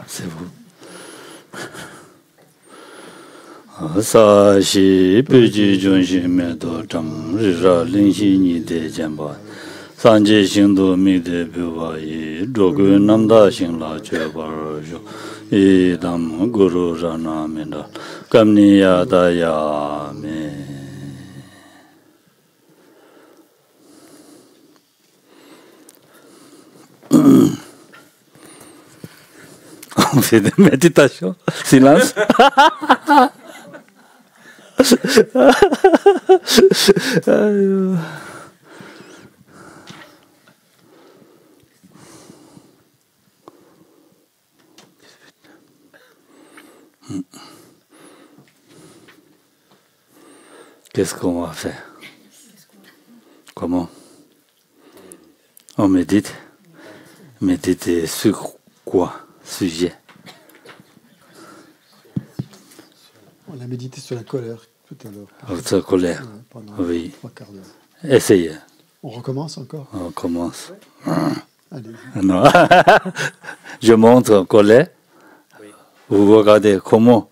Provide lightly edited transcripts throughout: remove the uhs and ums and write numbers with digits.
C'est vous. Sashi Puji Junshi Medo Cham Rira Lingshi Nide Jemba Sanje Shingdo Mide Biwayi Jogu Namda Shingla Chebar Jo Idam Guru Rana Menda Kamni Yada Yame. On fait des méditations. Silence. Qu'est-ce qu'on va faire? Comment? On médite. Méditer sur quoi? Sujet. On a médité sur la colère tout à l'heure. Sur la colère. Ouais, pendant Oui. 3 quarts d'heure. Essayez. On recommence encore? On commence. Allez. Non. Je montre en colère. Oui. Vous regardez comment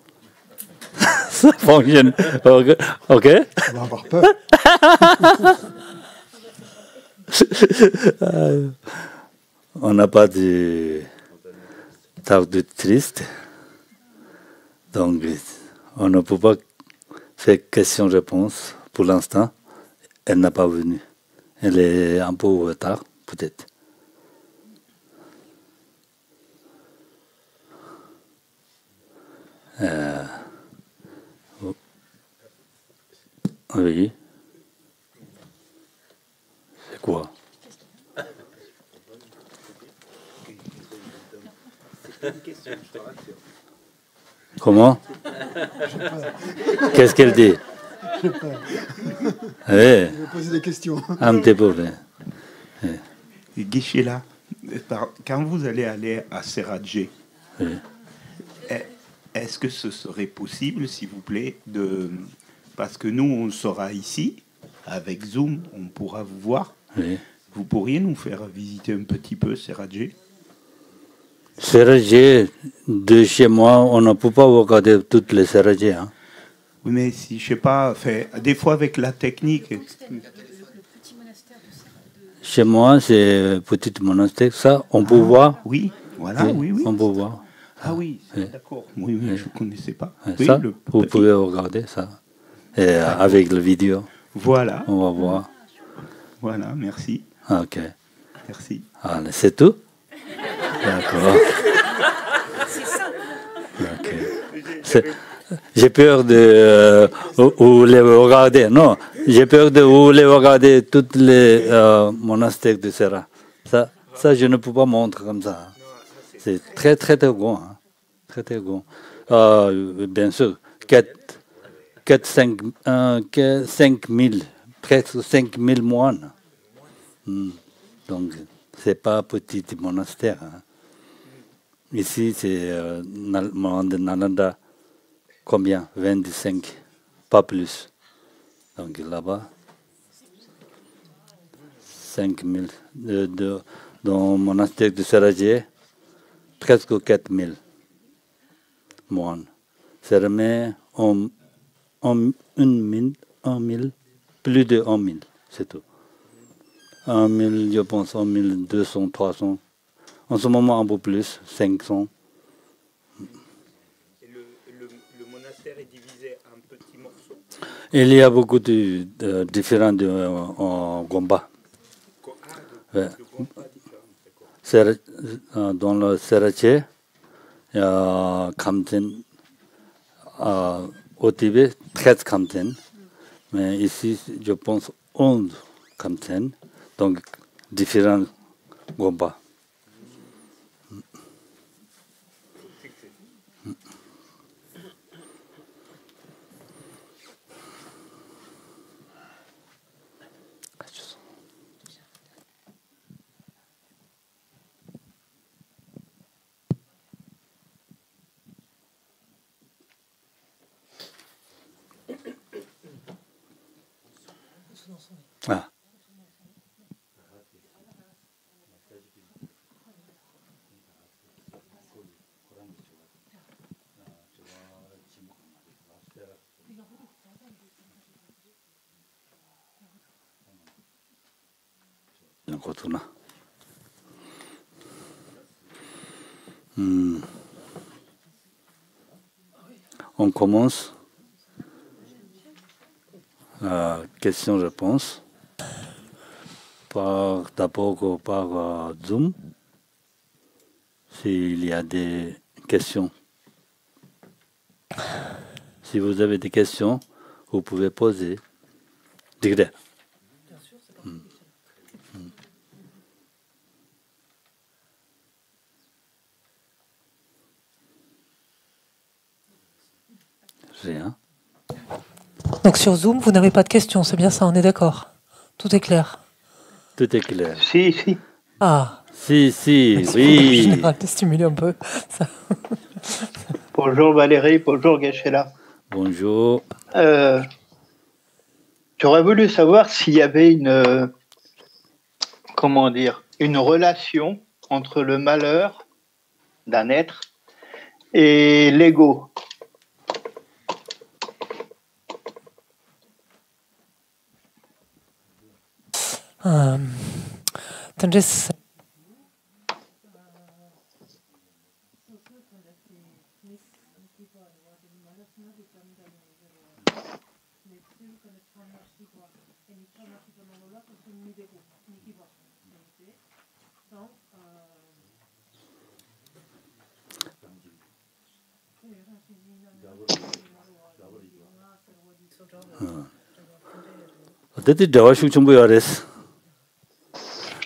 ça fonctionne. OK? On va avoir peur. On n'a pas de table de triste. Donc, on ne peut pas faire question-réponse pour l'instant. Elle n'a pas venu. Elle est un peu en retard, peut-être. Oui. C'est quoi? Comment? Qu'est-ce qu'elle dit? J'ai peur. Oui. Je vais poser des questions. Un petit peu. Oui. Guichet-là, quand vous allez aller à Seradje, Oui. est-ce que ce serait possible, s'il vous plaît, parce que nous, on sera ici, avec Zoom, on pourra vous voir. Oui. Vous pourriez nous faire visiter un petit peu Seradje? Seradje, de chez moi, on ne peut pas regarder toutes les Seradje. Hein. Oui, mais si, je sais pas, des fois avec la technique. Chez moi, c'est petit monastère. Ça, on peut voir. Oui, voilà, oui. On peut voir. Ah oui, oui. D'accord. Oui, je ne connaissais pas. Oui, ça, vous pouvez regarder ça. Et avec la vidéo. Voilà. On va voir. Voilà, merci. OK. Merci. Allez, c'est tout? D'accord. OK. J'ai peur de où les regarder. Non, j'ai peur de où les regarder toutes les monastères de Serra. Ça, je ne peux pas montrer comme ça. C'est très, très, très grand. Hein. Très, très grand. Bien sûr, 5 000, presque 5 000 moines. Donc, ce n'est pas un petit monastère. Hein. Ici, c'est de Nalanda. Combien? 25, pas plus. Donc là-bas, 5 000. Dans le monastère de Seradje, presque 4 000 moines. C'est remis en 1 000, plus de 1 000, c'est tout. 1 000, je pense, 1 200, 300. En ce moment, un peu plus, 500. Le monastère est divisé en petits morceaux. Il y a beaucoup de différents en Gomba. Ouais. Dans le Seradje, il y a Khamten, au Tibet, 13 Khamten. Mais ici, je pense 11 Khamten. Donc, différents Gomba. Ah. 거구나. On commence. Question-réponse. D'abord par Zoom. S'il y a des questions. Si vous avez des questions, vous pouvez poser. Bien sûr, c'est pas Rien. Donc sur Zoom, vous n'avez pas de questions, c'est bien ça, on est d'accord? Tout est clair? Tout est clair. Si, si. Ah. Si, oui. En général, stimuler un peu. Ça. Bonjour Valérie, bonjour Gachela. Bonjour. J'aurais voulu savoir s'il y avait une relation entre le malheur d'un être et l'ego.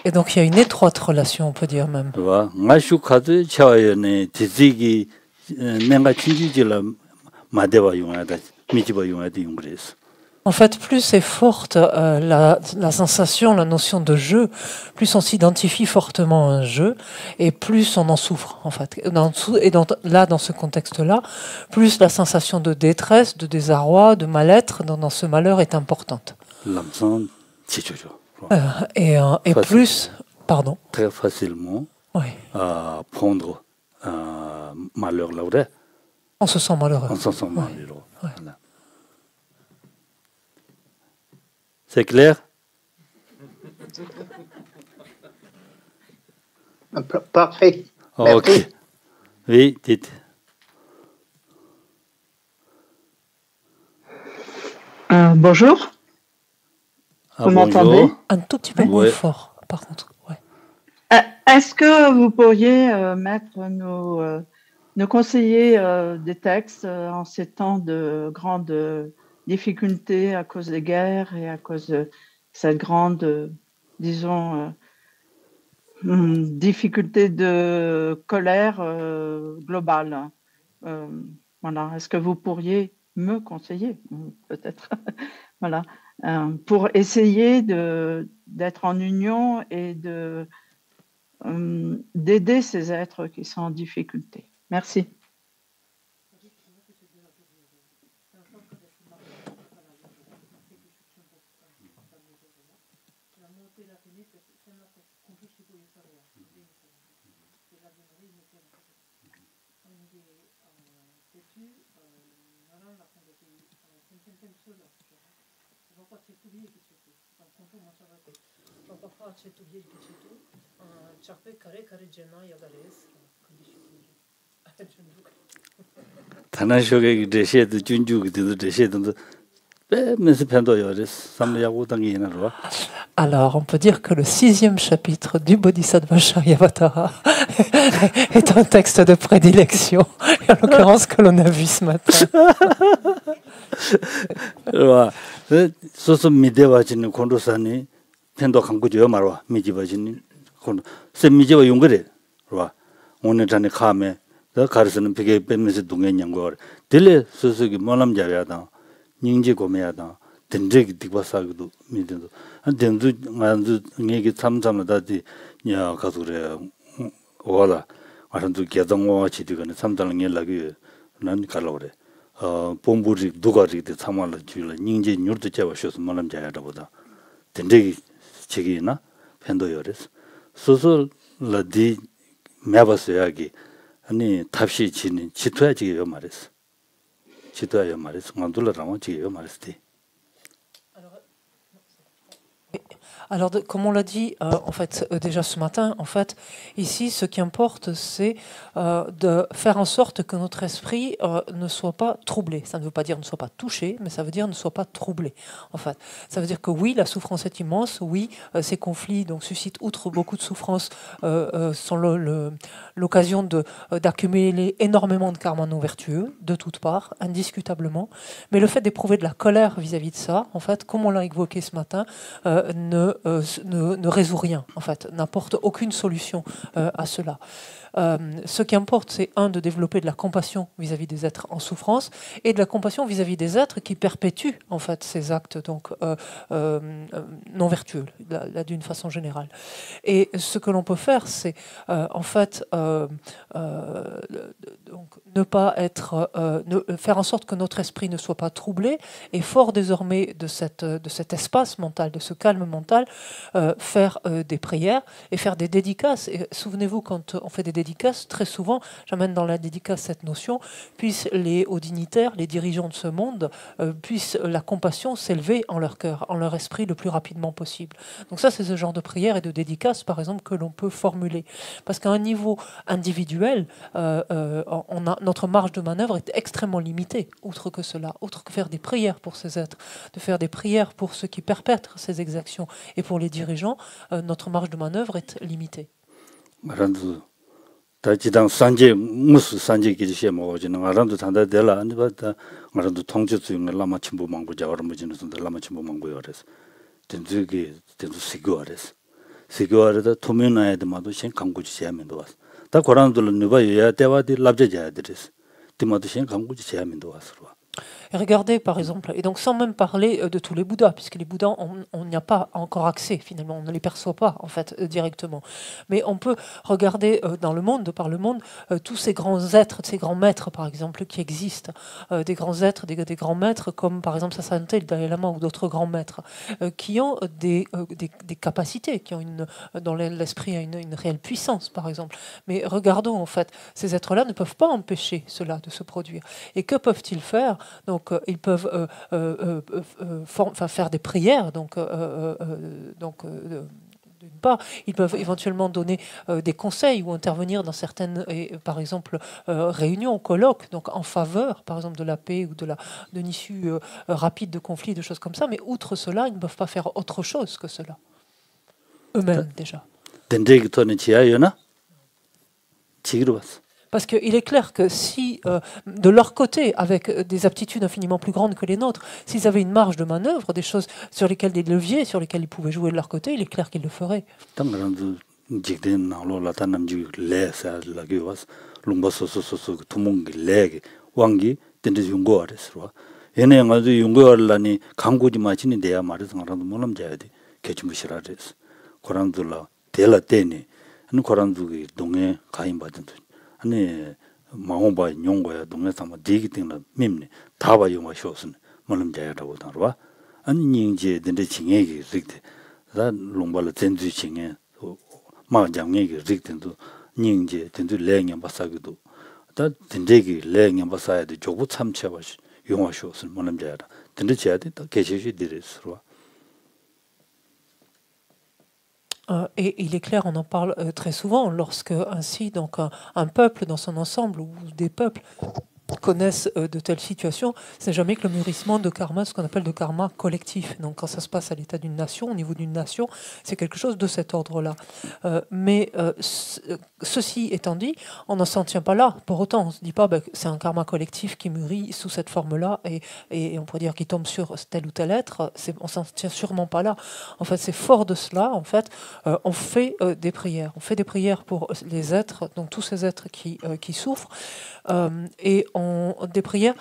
Et donc il y a une étroite relation, on peut dire même. En fait, plus est forte la sensation, la notion de jeu, plus on s'identifie fortement à un jeu, et plus on en souffre, en fait. Dans ce contexte-là, plus la sensation de détresse, de désarroi, de mal-être dans ce malheur est importante. Et plus, pardon. Très facilement prendre malheur là. On se sent malheureux. On se sent malheureux. Ouais. Voilà. C'est clair? Parfait. Ok. Merci. Oui, dites. Bonjour. Vous m'entendez? Un tout petit peu moins fort, par contre. Ouais. Est-ce que vous pourriez nous conseiller des textes en ces temps de grandes difficultés à cause des guerres et à cause de cette grande, difficulté de colère globale? Voilà. Est-ce que vous pourriez me conseiller, peut-être, voilà, pour essayer d'être en union et d'aider ces êtres qui sont en difficulté? Merci. Alors, on peut dire que le 6e chapitre du Bodhisattva Charyavatara est un texte de prédilection, en l'occurrence que l'on a vu ce matin. 된적이 디바사기도 미든도 한 된도 안도 얘기 참참하다지 야 가서 그래 와라 아른도 개정와 지디가는 참달랑 연락이 난 갈라 그래 본부리 누가리 참말로 줄라 닝제 뉴르도 잡아셔서 말람 자야다보다 된적이 책이나 팬도여레스 소소라디 매바서야기 아니 탑시 지는 지토야지요 말했어 지토야 말했어 만둘라라고 지요 말했지. Alors, comme on l'a dit, en fait, déjà ce matin, en fait, ici, ce qui importe, c'est de faire en sorte que notre esprit ne soit pas troublé. Ça ne veut pas dire ne soit pas touché, mais ça veut dire ne soit pas troublé. En fait, ça veut dire que oui, la souffrance est immense. Oui, ces conflits donc suscitent, outre beaucoup de souffrance, sont l'occasion d'accumuler énormément de karma non vertueux de toutes parts, indiscutablement. Mais le fait d'éprouver de la colère vis-à-vis de ça, en fait, comme on l'a évoqué ce matin, ne résout rien, en fait, n'apporte aucune solution à cela. Ce qui importe, c'est de développer de la compassion vis-à-vis des êtres en souffrance et de la compassion vis-à-vis des êtres qui perpétuent en fait ces actes donc non vertueux, là, d'une façon générale. Et ce que l'on peut faire, c'est en fait donc ne pas être, faire en sorte que notre esprit ne soit pas troublé et fort désormais de cet espace mental, de ce calme mental, faire des prières et faire des dédicaces. Et souvenez-vous, quand on fait des dédicaces, très souvent, j'amène dans la dédicace cette notion, puissent les hauts dignitaires, les dirigeants de ce monde, puissent la compassion s'élever en leur cœur, en leur esprit le plus rapidement possible. Donc ça, c'est ce genre de prière et de dédicace, par exemple, que l'on peut formuler. Parce qu'à un niveau individuel, notre marge de manœuvre est extrêmement limitée, outre que cela, outre que faire des prières pour ces êtres, de faire des prières pour ceux qui perpètrent ces exactions et pour les dirigeants, notre marge de manœuvre est limitée. 다지당 산제 무스 산제 기지에 뭐지는 아란도 단다 될라 아니 봤다 아란도 통제 중에 라마 침부 망부자 얼음지는 선들 라마 침부 망부여 그래서 된주기 된주 시고아레스 시고아르다 토면나에도마도 신 강구지 제하면도 왔어 다 고란들은 누바야 대와디 랍제자야 드레스 디마도 신 강구지 제하면도 왔어. Et regardez, par exemple, et donc sans même parler de tous les Bouddhas, puisque les Bouddhas, on n'y a pas encore accès, finalement, on ne les perçoit pas, en fait, directement. Mais on peut regarder dans le monde, par le monde, tous ces grands êtres, ces grands maîtres, par exemple, qui existent. Des grands êtres, des grands maîtres, comme par exemple Sasanté, le Dalai Lama, ou d'autres grands maîtres, qui ont des capacités, qui ont dans l'esprit une réelle puissance, par exemple. Mais regardons, en fait, ces êtres-là ne peuvent pas empêcher cela de se produire. Et que peuvent-ils faire ? Donc, ils peuvent faire des prières. Donc, d'une part, ils peuvent éventuellement donner des conseils ou intervenir dans certaines, par exemple, réunions, colloques, donc en faveur, par exemple, de la paix ou d'une issue rapide de conflits, de choses comme ça. Mais outre cela, ils ne peuvent pas faire autre chose que cela. Eux-mêmes, déjà. Parce qu'il est clair que si, de leur côté, avec des aptitudes infiniment plus grandes que les nôtres, s'ils avaient une marge de manœuvre, des choses sur lesquelles, des leviers sur lesquels ils pouvaient jouer de leur côté, il est clair qu'ils le feraient. 아니 마음바 용거야 동네 삼아 되기 때문에 밈네 다바 용어 쇼스는 뭐는 자야라고 다르와 아니 닝제 된데 징에기 릭데 다 롱발을 전주 징에 마장에기 릭된도 닝제 된도 레냥 바사기도 다 된데기 레냥 바사야도 조부 참쳐봐 용어 쇼스는 뭐는 자야라 된데 자야도 계시시 되르스와. Et il est clair, on en parle très souvent, lorsque ainsi donc un peuple dans son ensemble ou des peuples connaissent de telles situations, c'est jamais que le mûrissement de karma, ce qu'on appelle de karma collectif. Donc quand ça se passe à l'état d'une nation, au niveau d'une nation, c'est quelque chose de cet ordre-là. Mais ceci étant dit, on n'en s'en tient pas là. Pour autant, on ne se dit pas que c'est un karma collectif qui mûrit sous cette forme-là et on pourrait dire qu'il tombe sur tel ou tel être. On s'en tient sûrement pas là. En fait, c'est fort de cela. En fait, on fait des prières. On fait des prières pour les êtres, donc tous ces êtres qui souffrent. Et des prières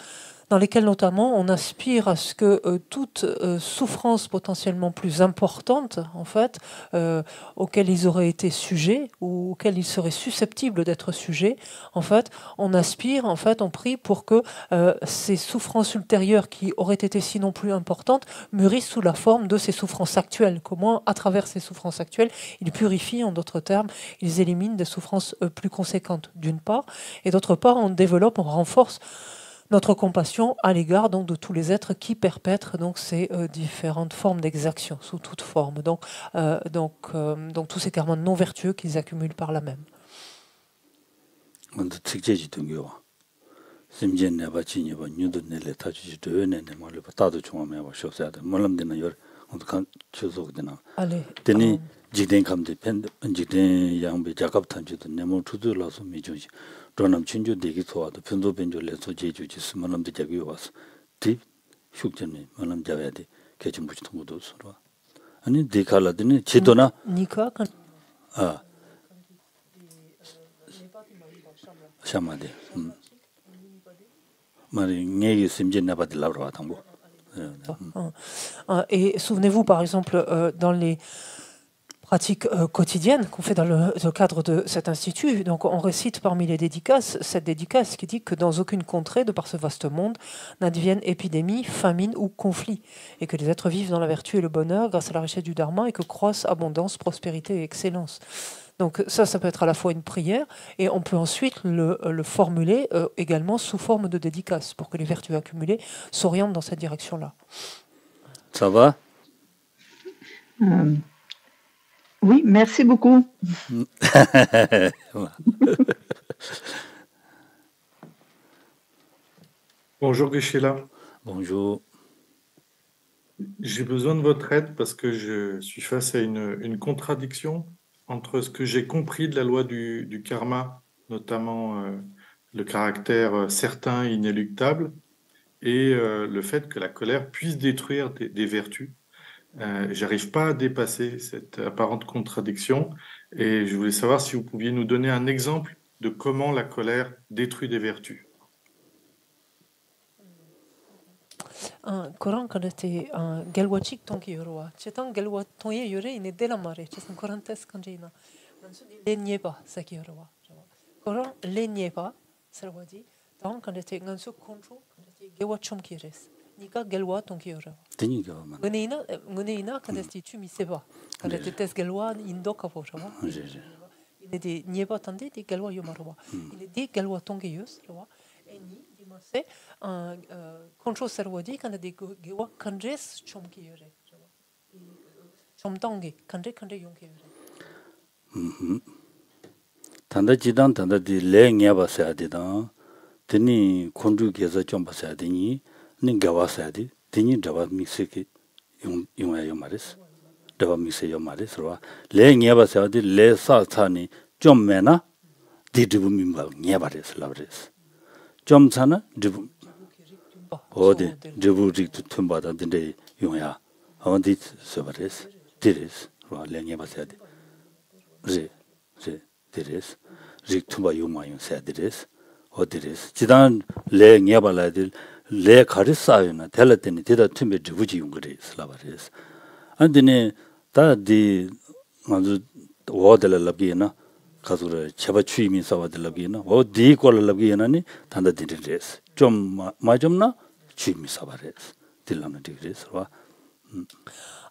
dans lesquelles notamment on aspire à ce que toute souffrance potentiellement plus importante, en fait, auquel ils auraient été sujets ou auquel ils seraient susceptibles d'être sujets, en fait, on aspire, en fait, on prie pour que ces souffrances ultérieures qui auraient été sinon plus importantes mûrissent sous la forme de ces souffrances actuelles. Comment, à travers ces souffrances actuelles, ils purifient, en d'autres termes, ils éliminent des souffrances plus conséquentes, d'une part, et d'autre part, on développe, on renforce notre compassion à l'égard donc de tous les êtres qui perpètrent donc ces différentes formes d'exaction sous toute forme. Donc tous ces karmas non vertueux qu'ils accumulent par là même. Allez. Jigden kamde pen jigden yangbe jakab tanjudo nemo tudu laso mijoji ronam chinjo degi soado pendo benjo leso jejuji manam de jagi was ti shukjani manam javadi kechim buchi tongodo sura ani dekala dine chidona nika kan shamade mari ngegi simje nabadi labra tambo. Et souvenez-vous par exemple dans les pratique quotidienne qu'on fait dans le cadre de cet institut. Donc on récite parmi les dédicaces cette dédicace qui dit que dans aucune contrée de par ce vaste monde n'advienne épidémie, famine ou conflit, et que les êtres vivent dans la vertu et le bonheur grâce à la richesse du dharma et que croissent abondance, prospérité et excellence. Donc ça peut être à la fois une prière et on peut ensuite le formuler également sous forme de dédicace pour que les vertus accumulées s'orientent dans cette direction-là. Ça va? Oui, merci beaucoup. Bonjour Geshe-la. Bonjour. J'ai besoin de votre aide parce que je suis face à une contradiction entre ce que j'ai compris de la loi du karma, notamment le caractère certain et inéluctable, et le fait que la colère puisse détruire des vertus. J'arrive pas à dépasser cette apparente contradiction et je voulais savoir si vous pouviez nous donner un exemple de comment la colère détruit des vertus. Coran quand était galwachik tonki yorwa chetan galwa tonye yore ine dela mare chetan corantes kanjina lenye pas saki yorwa Coran lenye pas sarwadi tant quand était ganso control quand était gewachum kires nika galwa tonki yorwa Teniga Ngunina quand est tu mi seba quand était tes galwa indoka po jawa il était nieba tande di galwa yomarwa il était galwa tonki yus rawa eni dimase un control sarwadi quand des gewa kanjes chomki yore chomtonge kanje yonki yore tanda jidan tanda di le nyaba sa adidan teni kondu geza chomba sa adini ni gawa sa adi teni dawa mixeke yung ayo maris dawa mixe yo maris ro le nyaba sa adi le sa ni chommena di dibu mimba nyaba res lavres chom sana dibu ode dibu rik tumbada dinde yung ya awandi sobares tiris ro le nyaba sa adi re tiris rik tumba yuma yung sa tiris 어디레스 지단 레 녀발라들 레 가르사요나 텔라테니 데다 툼베 주부지 용거리 슬라바레스 안데네 다디 맞아 워델 랍기나 가수를 제바 추임이 사와들 랍기나 어디 걸 랍기나니 단다디레스 좀 마좀나 추임이 사바레스 딜라나 디레스 와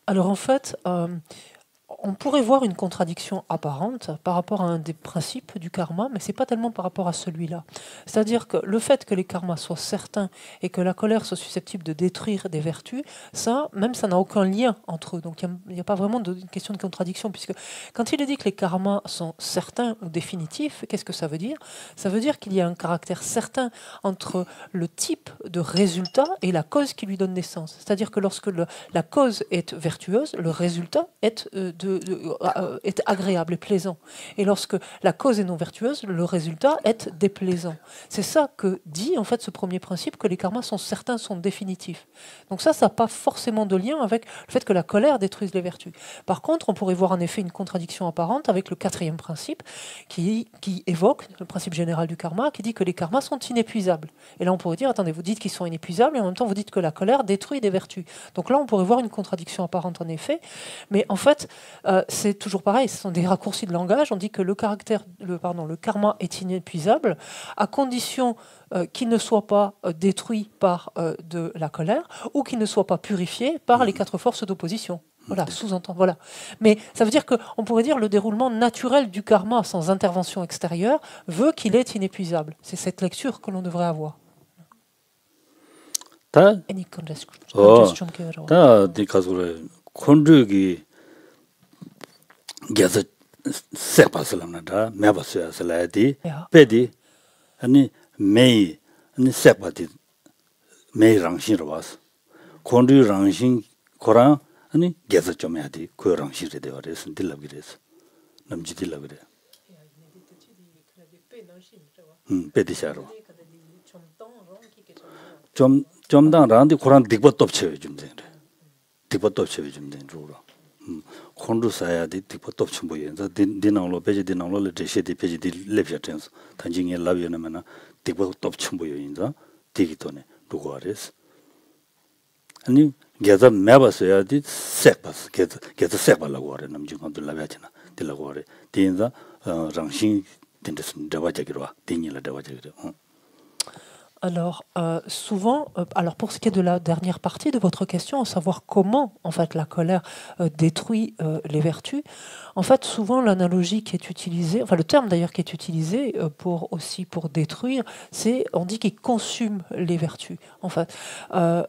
Alors en fait on pourrait voir une contradiction apparente par rapport à un des principes du karma, mais c'est pas tellement par rapport à celui-là. C'est-à-dire que le fait que les karmas soient certains et que la colère soit susceptible de détruire des vertus, ça n'a aucun lien entre eux. Donc il n'y a pas vraiment de question de contradiction, puisque quand il est dit que les karmas sont certains ou définitifs, qu'est-ce que ça veut dire? Ça veut dire qu'il y a un caractère certain entre le type de résultat et la cause qui lui donne naissance. C'est-à-dire que lorsque la cause est vertueuse, le résultat est est agréable et plaisant. Et lorsque la cause est non vertueuse, le résultat est déplaisant. C'est ça que dit en fait ce premier principe, que les karmas sont certains, sont définitifs. Donc ça n'a pas forcément de lien avec le fait que la colère détruise les vertus. Par contre, on pourrait voir en effet une contradiction apparente avec le quatrième principe qui évoque le principe général du karma, qui dit que les karmas sont inépuisables. Et là on pourrait dire, attendez, vous dites qu'ils sont inépuisables et en même temps vous dites que la colère détruit des vertus. Donc là on pourrait voir une contradiction apparente en effet, mais en fait c'est toujours pareil, ce sont des raccourcis de langage. On dit que le karma est inépuisable à condition qu'il ne soit pas détruit par de la colère ou qu'il ne soit pas purifié par les quatre forces d'opposition. Voilà, sous-entend, voilà. Mais ça veut dire qu'on pourrait dire le déroulement naturel du karma sans intervention extérieure veut qu'il est inépuisable. C'est cette lecture que l'on devrait avoir. 다 Any congestion kero. 다 디카소레 콘르기 게서 세바슬람나다 매바스야슬라디 Ja. 베디 아니 메이 아니 세바디 메이 랑신으로 와서 콘르 랑신 코랑 아니 게서 좀 해야지 그 랑신이 되어서 딜라기래서 남지 딜라기래 베디샤로 좀당 라는데 코랑 딕버도 없어요 좀 되네 딕버도 없어요 좀 되는 주로 콘루 사야디 딕버도 없어 보이는데 디나로 페이지 디나로 레시디 페이지 디 랩셔텐스 단징에 라비오나면 딕버도 없어 보이는데 디기토네 누구 알았어 아니 게자 매바서야디 색바스 게자 색발라고 하래 남중한들 라비아잖아 딜라고 하래 디인자 랑신 딘데스 다와자기로 와 디니라 다와자기로 Alors, souvent, alors pour ce qui est de la dernière partie de votre question, à savoir comment, en fait, la colère détruit les vertus, en fait, souvent, l'analogie qui est utilisée, enfin, le terme d'ailleurs qui est utilisé pour détruire, c'est, on dit qu'il consume les vertus, en fait, à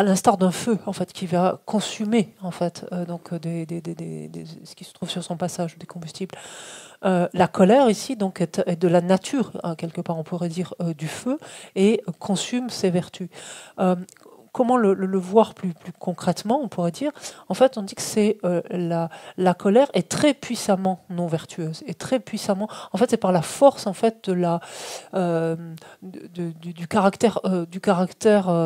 l'instar d'un feu, en fait, qui va consumer, en fait, donc, ce qui se trouve sur son passage, des combustibles. La colère ici donc est de la nature, quelque part on pourrait dire, du feu et consume ses vertus. Comment le voir plus concrètement, on pourrait dire, en fait on dit que c'est la colère est très puissamment non vertueuse, et très puissamment, en fait c'est par la force en fait de la du caractère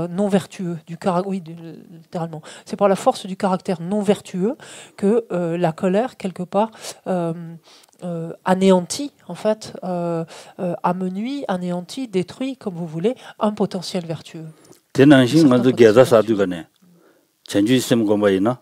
non vertueux, littéralement, c'est par la force du caractère non vertueux que la colère quelque part anéantit, en fait, amenuit, anéantit, détruit, comme vous voulez, un potentiel vertueux. 대난신 먼저 게자 사두가네 전주 있으면 고마이나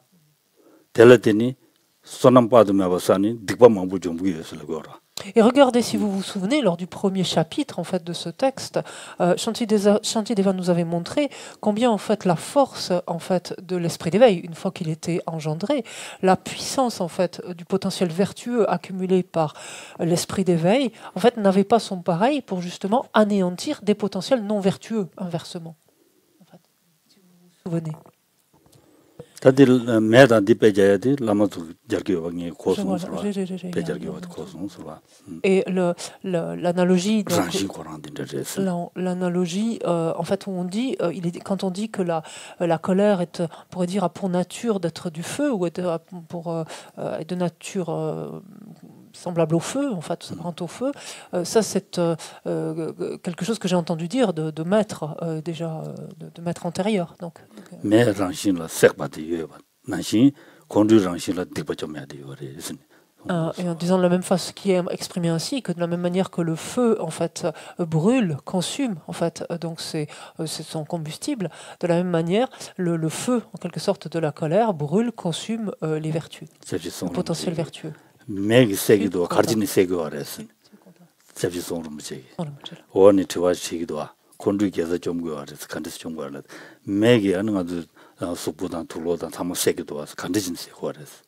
텔레테니 소남 빠드면 버사니 딕바 망부 좀 부여서라 거라. Et regardez, si vous vous souvenez, lors du premier chapitre en fait de ce texte, Shantideva nous avait montré combien en fait la force en fait de l'esprit d'éveil, une fois qu'il était engendré, la puissance en fait du potentiel vertueux accumulé par l'esprit d'éveil, en fait n'avait pas son pareil pour justement anéantir des potentiels non vertueux inversement. En fait, si vous vous souvenez. 다들 매단 디페자야디 라마도 저기와니 코스모스라 베저기와 코스모스라 Et l'analogie en fait où on dit quand on dit que la colère est, on pourrait dire, a pour nature d'être du feu ou est de nature semblable au feu, en fait, s'apparente au feu, ça c'est quelque chose que j'ai entendu dire de maître déjà, de maître antérieur. Donc, mais Ranchin la serpati Nanchin conduit Ranchin la dipachomadi. Et en disant de la même façon, qui est exprimé ainsi, que de la même manière que le feu en fait brûle, consume en fait, donc c'est son combustible. De la même manière, le feu en quelque sorte de la colère brûle, consume les vertus, le potentiel vertueux. Meg segido 가르치는 세고 알았어. 잡지송으로 무지. 원이 좋아 시기도와 콘두기에서 좀 거알았어. 간데서 좀 거알았어. 맥이 하는 아주 속보다 둘로다 담아 세기도 와서 간데진 세고 알았어.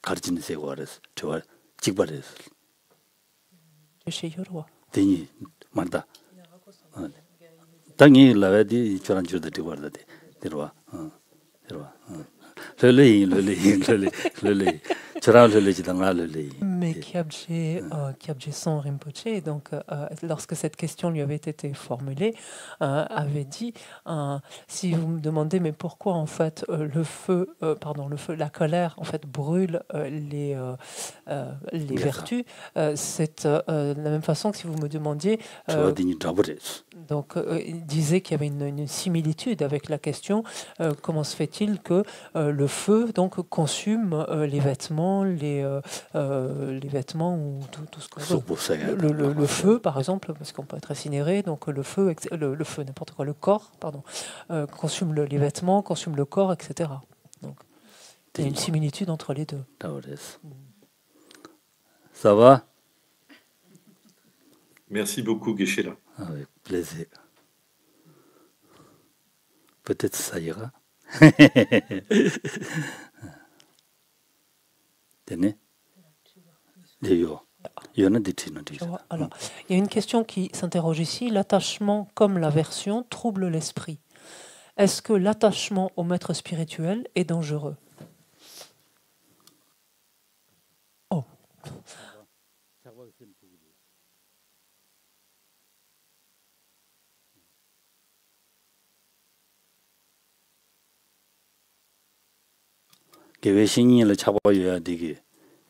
가르치는 세고 알았어. 좋아 직발했어. 제시여로. 되니 맞다. 당이 라베디 저런 줄도 되고 알았대. 들어와. 들어와. 럴리. Mais Kyabje Son Rinpoche, donc, lorsque cette question lui avait été formulée, avait dit, si vous me demandez, mais pourquoi en fait la colère en fait brûle les vertus, c'est de la même façon que si vous me demandiez, donc il disait qu'il y avait une similitude avec la question, comment se fait-il que le feu donc consume les vêtements, les vêtements ou tout ce qu'on veut. Le feu, par exemple, parce qu'on peut être incinéré, donc le feu, n'importe quoi, le corps, pardon, consume les vêtements, consume le corps, etc. Donc, il y a une similitude entre les deux. Ça va? Merci beaucoup, Geshe-la. Avec plaisir. Peut-être ça ira. Alors, il y a une question qui s'interroge ici. L'attachement comme l'aversion trouble l'esprit. est-ce que l'attachement au maître spirituel est dangereux? Oh. 개회 신인을 잡아줘야 되게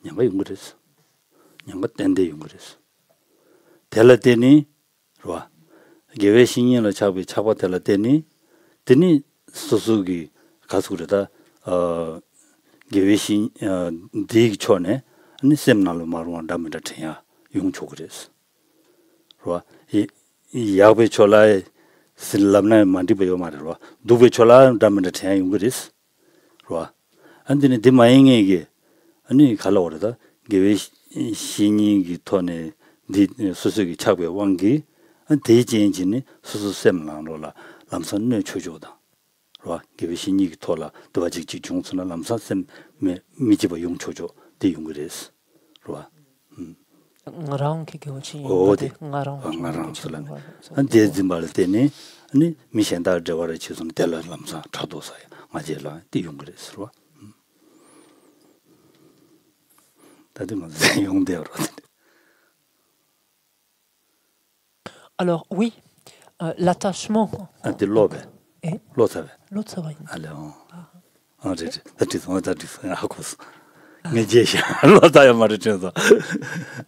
냥가 용거랬어. 냥가 땐데 용거랬어. 될 때니 와 개회 신인을 잡아 될 때니 드니 소수기 가서 그러다 개회 신 되기 전에 아니 세미나로 말로 담다 돼야 용초 그랬어. 이 야베 졸라에 실람나 만디베요 말로 두베 졸라 담다 돼야 용거랬어. 안드네 디마잉에게 아니 갈라오르다 게웨 신이기 톤에 디 수수기 차고에 왕기 대진진이 수수셈랑로라 람선네 초조다 와 게웨 신이기 토라 도와직지 중순나 람선셈 미지버 용초조 대용그레스 와 nga랑 기교치 오데 nga랑 슬랑 안데진 말때니 아니 미션다 저거를 치선 텔라 람사 차도사야 맞jel라 대용그레스 와 Alors oui, l'attachement. Et l'autre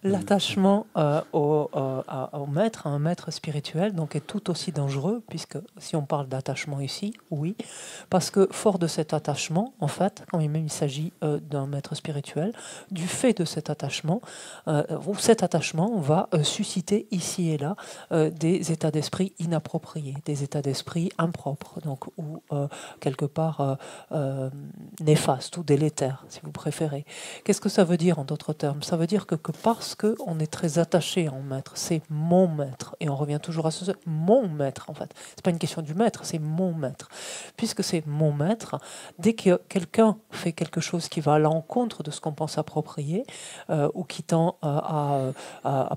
l'attachement au maître, à un maître spirituel, donc est tout aussi dangereux, puisque si on parle d'attachement ici, oui, parce que fort de cet attachement, en fait, quand même il s'agit d'un maître spirituel, du fait de cet attachement va susciter ici et là des états d'esprit inappropriés, des états d'esprit impropres, donc ou quelque part néfastes ou délétères, si vous préférez. Qu'est-ce que ça veut dire en d'autres termes? Ça veut dire que parce qu'on est très attaché à un maître, c'est mon maître, et on revient toujours à ce mon maître en fait. C'est pas une question du maître, c'est mon maître. Puisque c'est mon maître, dès que quelqu'un fait quelque chose qui va à l'encontre de ce qu'on pense approprié, ou qui tend à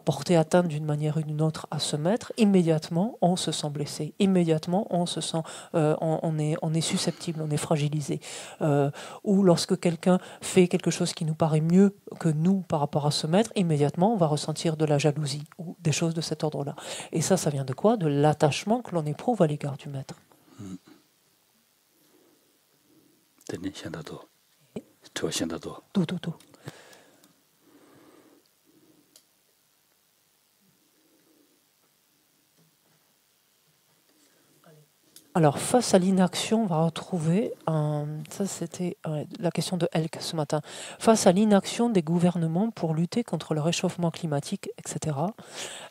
porter atteinte d'une manière ou d'une autre à ce maître, immédiatement on se sent blessé, immédiatement on se sent, on est susceptible, on est fragilisé. Ou lorsque quelqu'un fait quelque chose qui nous paraît mieux que nous par rapport à ce maître, immédiatement on va ressentir de la jalousie ou des choses de cet ordre-là. Et ça vient de quoi? De l'attachement que l'on éprouve à l'égard du maître. Tout. Alors, face à l'inaction, on va retrouver, ça c'était la question de Elk ce matin, face à l'inaction des gouvernements pour lutter contre le réchauffement climatique, etc.,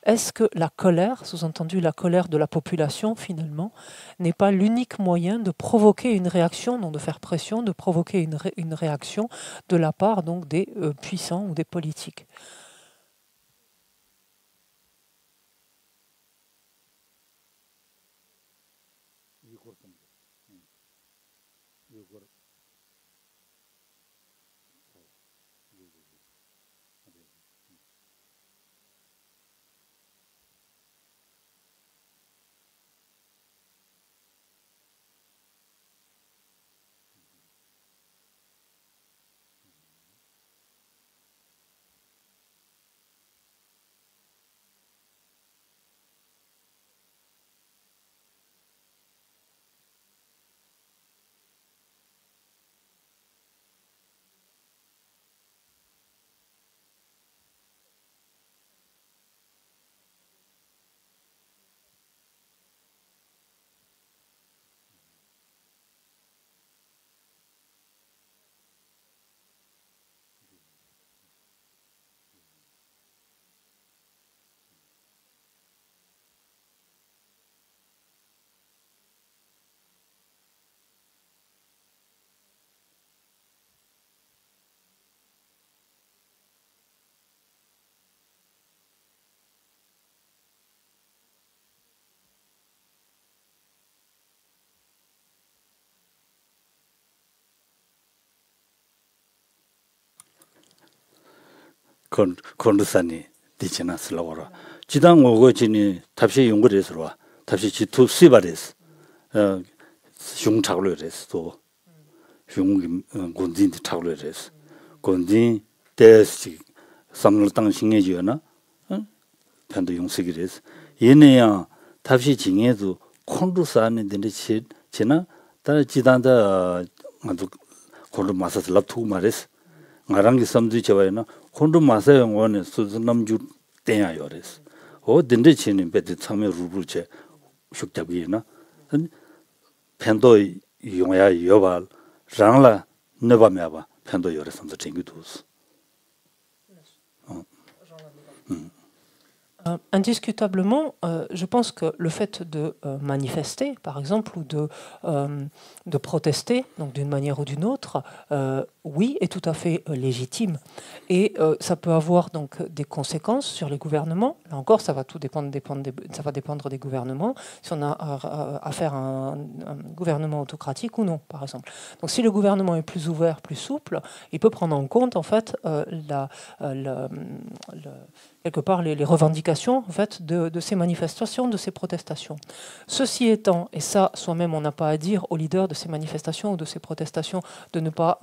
est-ce que la colère, sous-entendu la colère de la population finalement, n'est pas l'unique moyen de provoquer une réaction, non de faire pression, de provoquer une réaction de la part donc des puissants ou des politiques? 건르산이 디치나 슬로라 지당 오고 지니 답시 연구를 해서 와 답시 지투 시바레스 흉 착로레스 또 흉 군딘 착로레스 군딘 대시 삼을 땅 신해지어나 편도 용식이레스 얘네야 답시 징해도 콘루스 안에 되는데 지나 다 지단다 아주 콘루 마사스 랍투 마레스 나랑기 섬도 저와이나 콘루 마사 영원에 수준남주 땡야 요레스 된데 지는 베드 참여 루불체 숙잡이나 편도 용야 여발 랑라 너바메바 편도 요레 섬도 챙기도스 Indiscutablement, je pense que le fait de manifester, par exemple, ou de protester, donc d'une manière ou d'une autre, oui, est tout à fait légitime. Et ça peut avoir donc des conséquences sur les gouvernements. Là encore, ça va tout dépendre des gouvernements, si on a affaire à un gouvernement autocratique ou non, par exemple. Donc si le gouvernement est plus ouvert, plus souple, il peut prendre en compte, en fait, quelque part les revendications en fait, de ces manifestations, de ces protestations. Ceci étant, et ça, soi-même, on n'a pas à dire aux leaders de ces manifestations ou de ces protestations de ne pas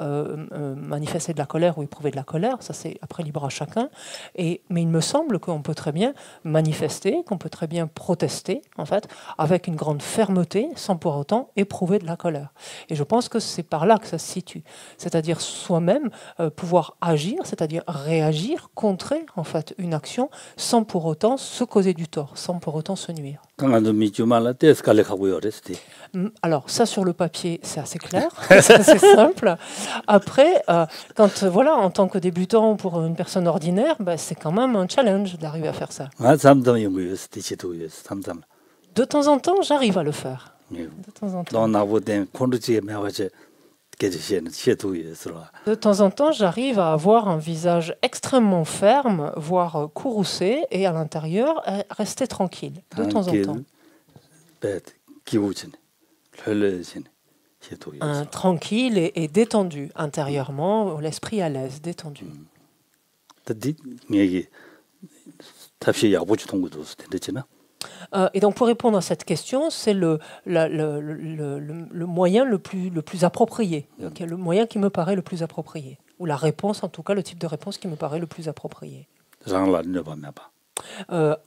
manifester de la colère ou éprouver de la colère, ça c'est après libre à chacun, mais il me semble qu'on peut très bien manifester, qu'on peut très bien protester, en fait, avec une grande fermeté, sans pour autant éprouver de la colère. Et je pense que c'est par là que ça se situe. C'est-à-dire soi-même pouvoir agir, c'est-à-dire réagir, contrer, en fait, une action sans pour autant se causer du tort, sans pour autant se nuire. Alors ça sur le papier c'est assez clair, c'est assez simple. Après, quand voilà, en tant que débutant pour une personne ordinaire, c'est quand même un challenge d'arriver à faire ça. De temps en temps, j'arrive à le faire. De temps en temps. De temps en temps, j'arrive à avoir un visage extrêmement ferme, voire courroucé, et à l'intérieur, rester tranquille. De temps en temps. Tranquille et détendu, intérieurement, l'esprit à l'aise, détendu. Et donc pour répondre à cette question, c'est le moyen le plus approprié, le moyen qui me paraît le plus approprié, ou la réponse en tout cas, le type de réponse qui me paraît le plus approprié.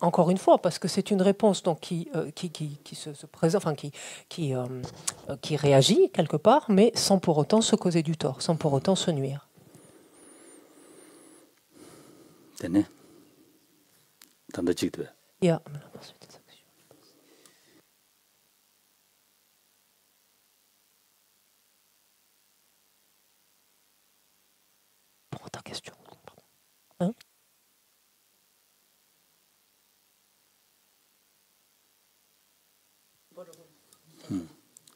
Encore une fois, parce que c'est une réponse donc, qui se présente, enfin qui réagit quelque part, mais sans pour autant se causer du tort, sans pour autant se nuire. Yeah. Pour ta question. Hein?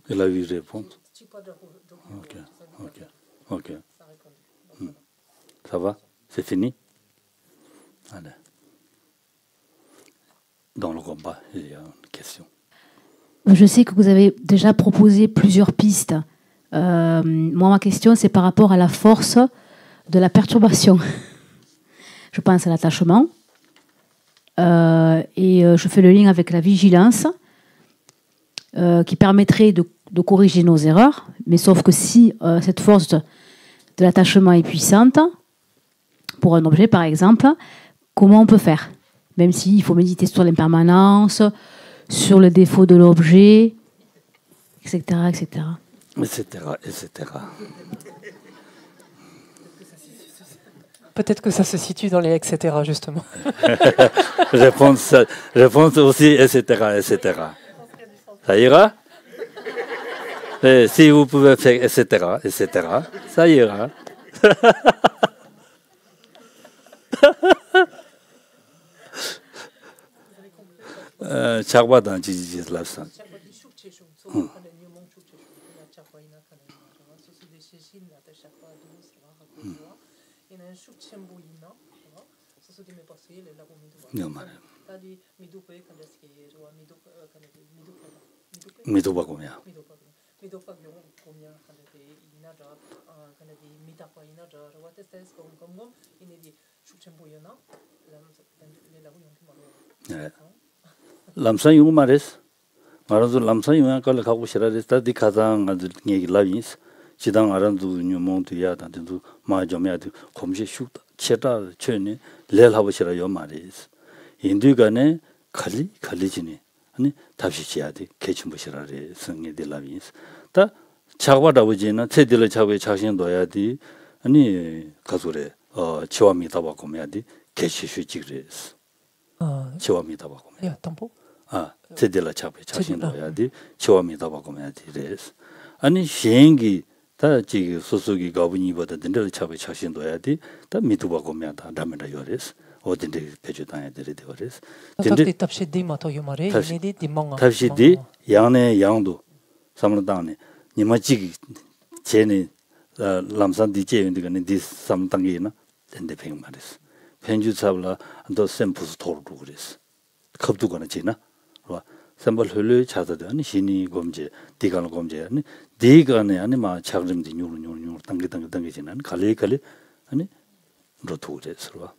Il a eu réponse. Ok. Ça va? C'est fini? Allez. Dans le combat, il y a une question. Je sais que vous avez déjà proposé plusieurs pistes. Moi, ma question, c'est par rapport à la force de la perturbation. Je pense à l'attachement. Et je fais le lien avec la vigilance qui permettrait de corriger nos erreurs. Mais sauf que si cette force de l'attachement est puissante, pour un objet par exemple, comment on peut faire? Même s'il faut méditer sur l'impermanence, sur le défaut de l'objet, etc., etc. Peut-être que ça se situe dans les etc., justement. réponse aussi, etc. Ça ira? Et si vous pouvez faire etc., ça ira. 작바단 지지지 랍산. 미도바고냐. 람산 이거 말했어. 말아서 람사이만 걸 가고 싶어를 다디 가장 아주 얘기 라빈스 지당 아란도 뉴몬도 야다도 마좀야도 검시 슉 체다 쳔니 레하고 싶어요 말이스 인도간에 칼리지니 아니 답시 지야디 개침부시라리 성의들 라빈스 다 작바다오지나 체들을 작에 자신도야디 아니 가소래 지와미다 바꾸면야디 개치슈지그레스 지와미다 바꾸면 야, tampo. 제들라 잡에 자신도야디 지와미다 바꾸면야디 레스 아니 시행기 다 지기 소속이 가분이보다 된들 잡에 자신도야디 다 미두 바꾸면다 라면다 요레스 어딘데 배주당에 들이대 그래서 근데 답시디 마토 요마레 이네디 디멍아 답시디 양내 양도 삼르당네 니마지 제네 람산디 제인데가네 디 삼당이나 된데 백 말이스 편주 잡라 더 샘플스 토르도 그랬어 겁두거나 지나 와 샘플 흘려 찾아더니 신이 검제 디간 검제 아니 디간에 아니 마 차그림디 뉴르 당게 지나는 갈리 아니 로토 그랬어.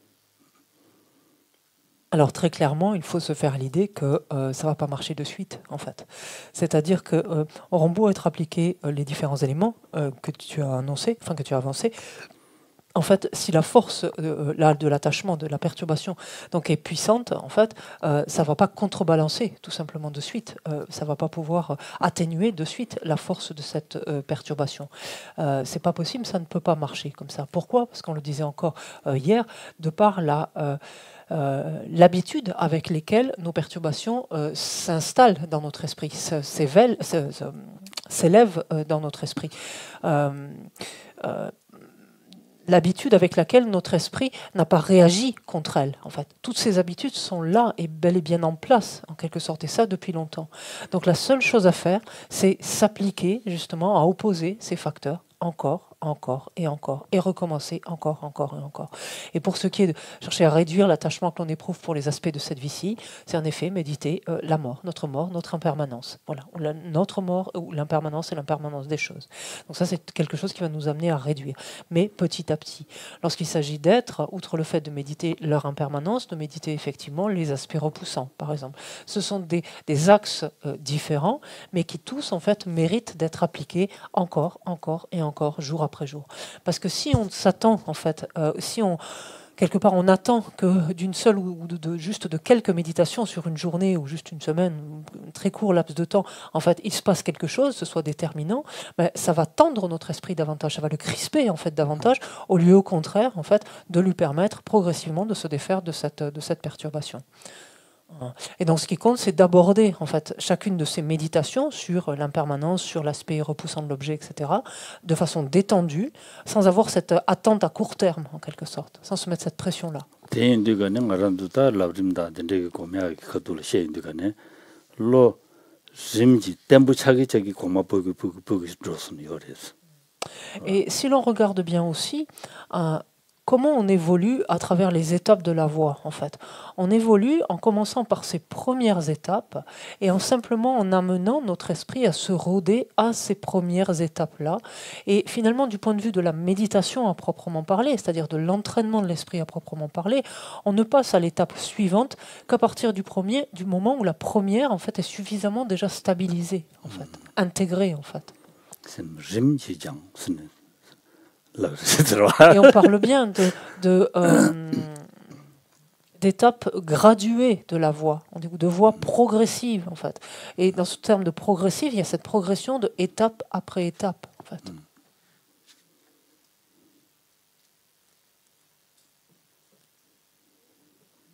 Alors très clairement, il faut se faire l'idée que ça va pas marcher de suite, en fait. C'est-à-dire que auront beau être appliqués les différents éléments que tu as annoncés, enfin que tu as avancés. En fait, si la force de l'attachement, de la perturbation, donc est puissante, en fait, ça va pas contrebalancer tout simplement de suite. Ça va pas pouvoir atténuer de suite la force de cette perturbation. C'est pas possible, ça ne peut pas marcher comme ça. Pourquoi? Parce qu'on le disait encore hier, de par l'habitude avec lesquelles nos perturbations s'installent dans notre esprit, s'élèvent dans notre esprit. L'habitude avec laquelle notre esprit n'a pas réagi contre elle. En fait, toutes ces habitudes sont là et bel et bien en place, en quelque sorte, et ça depuis longtemps. Donc la seule chose à faire, c'est s'appliquer justement à opposer ces facteurs encore et recommencer encore et encore. Et pour ce qui est de chercher à réduire l'attachement que l'on éprouve pour les aspects de cette vie-ci, c'est en effet méditer la mort, notre impermanence. Voilà, notre mort ou l'impermanence et l'impermanence des choses. Donc ça, c'est quelque chose qui va nous amener à réduire. Mais petit à petit, lorsqu'il s'agit d'être, outre le fait de méditer leur impermanence, de méditer effectivement les aspects repoussants, par exemple. Ce sont des axes différents, mais qui tous, en fait, méritent d'être appliqués encore et encore, jour après jour. Parce que si on s'attend, en fait, quelque part, on attend que d'une seule ou juste de quelques méditations sur une journée ou juste une semaine, un très court laps de temps, en fait, il se passe quelque chose, ce soit déterminant, mais ça va tendre notre esprit davantage, ça va le crisper, en fait, davantage, au lieu, au contraire, en fait, de lui permettre progressivement de se défaire de cette perturbation. Et donc, ce qui compte, c'est d'aborder en fait chacune de ces méditations sur l'impermanence, sur l'aspect repoussant de l'objet, etc., de façon détendue, sans avoir cette attente à court terme, en quelque sorte, sans se mettre cette pression-là. Et si l'on regarde bien aussi, comment on évolue à travers les étapes de la voie, en fait. On évolue en commençant par ces premières étapes et en amenant notre esprit à se rôder à ces premières étapes-là. Et finalement, du point de vue de la méditation à proprement parler, c'est-à-dire de l'entraînement de l'esprit à proprement parler, on ne passe à l'étape suivante qu'à partir du moment où la première, en fait, est suffisamment déjà stabilisée, en fait, intégrée, en fait. Et on parle bien d'étapes graduées de la voie, de voie progressive en fait. Et dans ce terme de progressive, il y a cette progression de étape après étape en fait.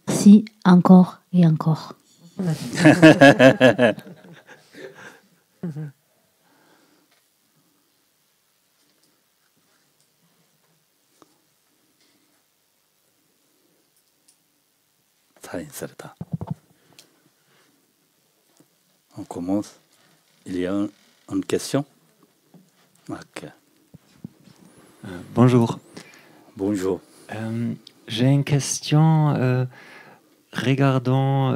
Si, encore et encore. On commence. Il y a une question. Okay. Bonjour. Bonjour. J'ai une question regardant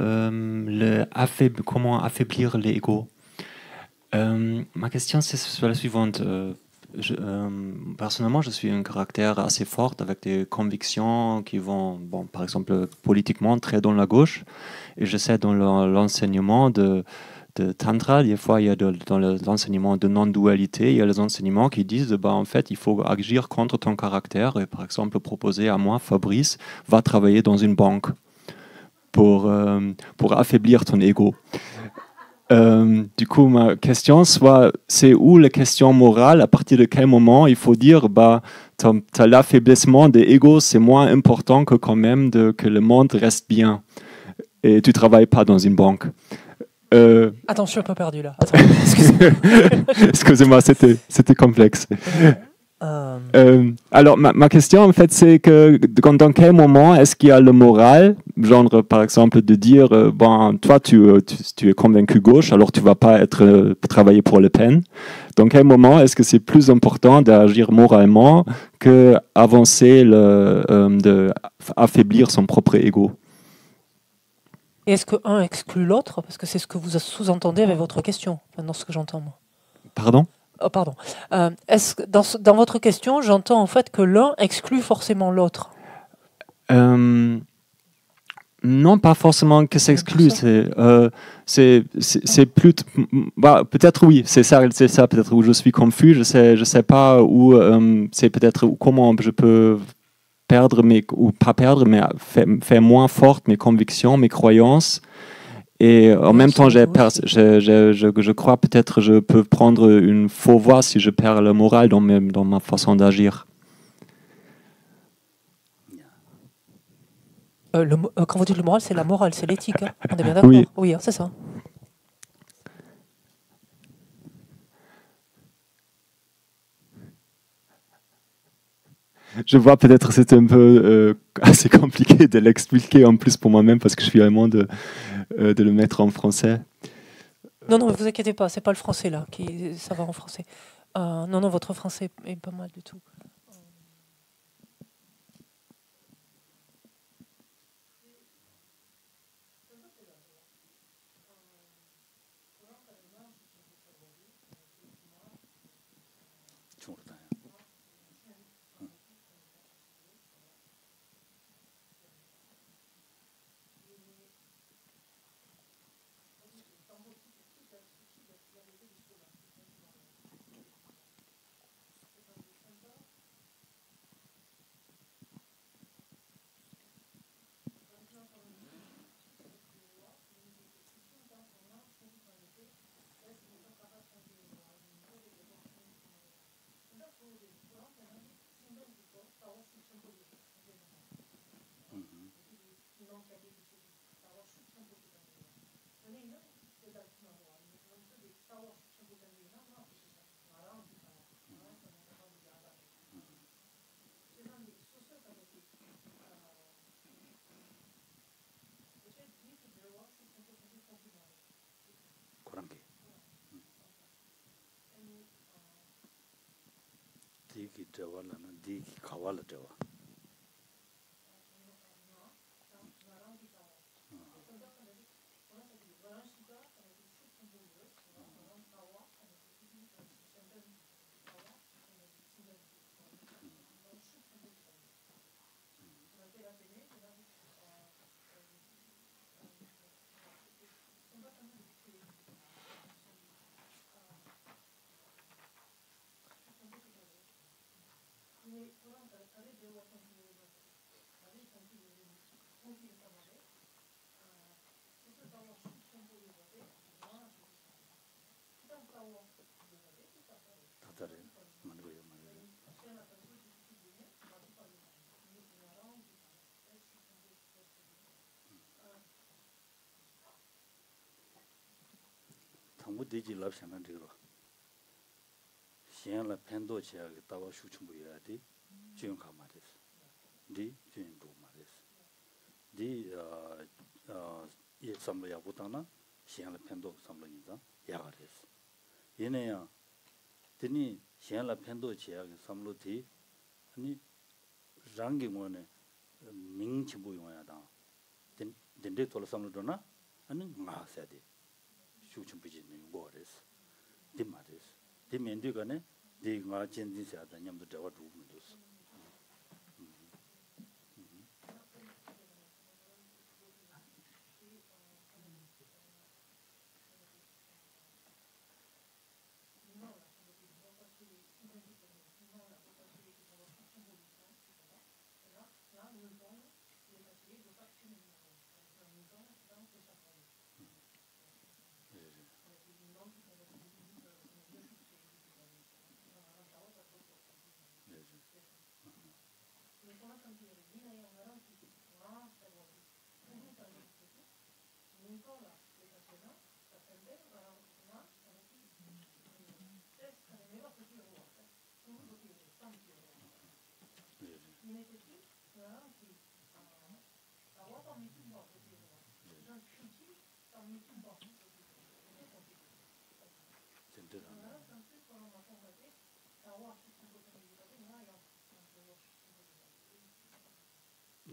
comment affaiblir l'ego. Ma question c'est la suivante. Personnellement, je suis un caractère assez fort avec des convictions qui vont, par exemple, politiquement très dans la gauche. Et j'essaie dans l'enseignement de de Tantra, des fois, il y a dans l'enseignement de non-dualité, il y a les enseignements qui disent, bah, en fait, il faut agir contre ton caractère et, par exemple, proposer à moi, Fabrice, va travailler dans une banque pour affaiblir ton ego. Du coup, ma question, c'est où la question morale, à partir de quel moment il faut dire, bah, l'affaiblissement des égos, c'est moins important que quand même que le monde reste bien et tu travailles pas dans une banque. Attends, je suis un peu perdu là. Attends, excusez-moi, c'était complexe. Alors, ma question, en fait, c'est que dans quel moment est-ce qu'il y a le moral, genre, par exemple, de dire, bon, toi, tu es convaincu gauche, alors tu vas pas travailler pour Le Pen. Dans quel moment est-ce que c'est plus important d'agir moralement que avancer, affaiblir son propre ego? Et est-ce que un exclut l'autre? Parce que c'est ce que vous sous-entendez avec votre question, enfin, dans ce que j'entends, moi. Pardon? Oh, pardon. Est-ce que dans votre question, j'entends en fait que l'un exclut forcément l'autre? Non, pas forcément que ça exclut. C'est plus. Bah, peut-être oui, c'est ça peut-être où je suis confus. Je sais pas où. C'est peut-être comment je peux perdre ou pas perdre, mais faire moins fortes mes convictions, mes croyances. Et en même temps, je crois peut-être je peux prendre une fausse voie si je perds le moral dans ma façon d'agir. Quand vous dites le moral, c'est la morale, c'est l'éthique. Hein. On est bien d'accord? Oui, c'est ça. Je vois peut-être c'est un peu assez compliqué de l'expliquer en plus pour moi-même parce que je suis allemand de le mettre en français. Non, ne vous inquiétez pas, c'est pas le français là, ça va en français. Non, votre français est pas mal du tout. Deji lab shana dhigro. Xian la pendo chia tawa shu chumbu yadi, jun ka maris. Di jun do maris. Di ye samlo yabutana, xian la pendo samlo yinza, yagaris. Yene ya, dini xian la pendo chia samlo di, ani rangi ngone ming chimbu yunga yadang. Dende tola samlo dona, ani nga sayadi. 슈춤비지 뭐레스 디마레스 디멘디가네 디가 젠진사다 냠도 저와 두면도스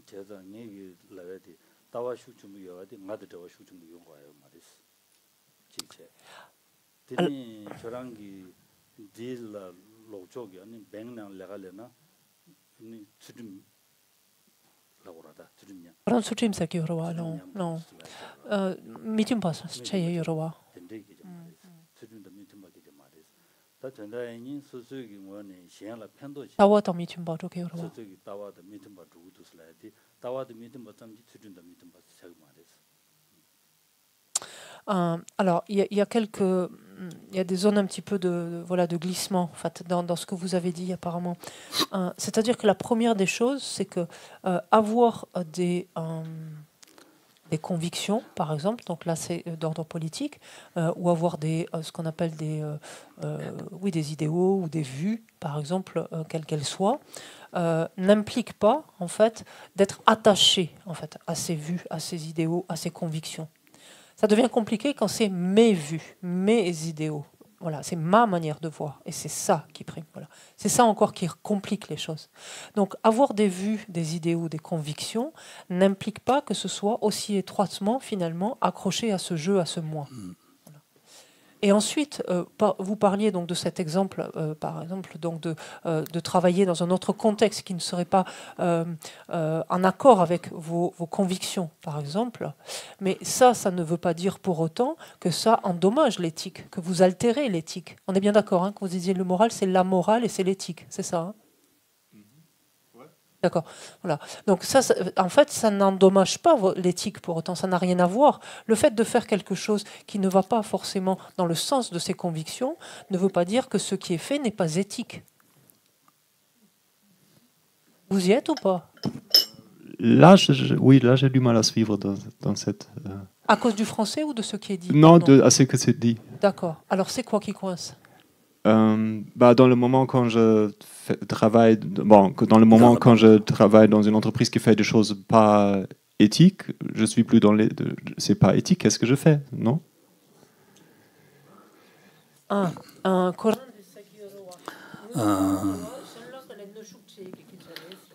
제가 내기 라베디 다와슈 좀 요아디 나도 다와슈 좀 요가요 말이스 진짜 되니 저랑기 딜라 로쪽이 아니 뱅랑 레갈레나 니 수준 라고라다 수준냐 그런 수준 새끼 요러와 no 미팅 봐서 차에 요러와 된대기 좀 말이스 수준도 미팅 받게 좀 말이스 다 전다인이 소소기 원에 시행라 편도 다와도 미팅 봐도 요러와 소소기 다와도 미팅 받고 두슬라디 다와도 미팅 받zam지 수준도 미팅 받 차고 말이스 alors, il y a des zones un petit peu de glissement en fait, dans ce que vous avez dit apparemment. C'est-à-dire que la première des choses, c'est que avoir des convictions, par exemple, donc là c'est d'ordre politique, ou avoir ce qu'on appelle des idéaux ou des vues, par exemple, quelles qu'elles soient, n'implique pas en fait d'être attaché en fait à ces vues, à ces idéaux, à ces convictions. Ça devient compliqué quand c'est mes vues, mes idéaux. Voilà, c'est ma manière de voir. Et c'est ça qui prime. Voilà. C'est ça encore qui complique les choses. Donc, avoir des vues, des idéaux, des convictions n'implique pas que ce soit aussi étroitement, finalement, accroché à ce jeu, à ce moi. Voilà. Et ensuite, vous parliez donc de cet exemple, par exemple, donc de travailler dans un autre contexte qui ne serait pas en accord avec vos convictions, par exemple. Mais ça ne veut pas dire pour autant que ça endommage l'éthique, que vous altérez l'éthique. On est bien d'accord, hein, que vous disiez le moral, c'est la morale et c'est l'éthique, c'est ça, hein? D'accord. Voilà. Donc ça, en fait, ça n'endommage pas l'éthique pour autant, ça n'a rien à voir. Le fait de faire quelque chose qui ne va pas forcément dans le sens de ses convictions ne veut pas dire que ce qui est fait n'est pas éthique. Vous y êtes ou pas? Là, oui, là j'ai du mal à suivre dans cette... À cause du français ou de ce qui est dit? Non, à ce que c'est dit. D'accord. Alors c'est quoi qui coince? Dans le moment quand je travaille, quand je travaille dans une entreprise qui fait des choses pas éthiques, je suis plus dans les. C'est pas éthique. Qu'est-ce que je fais, non?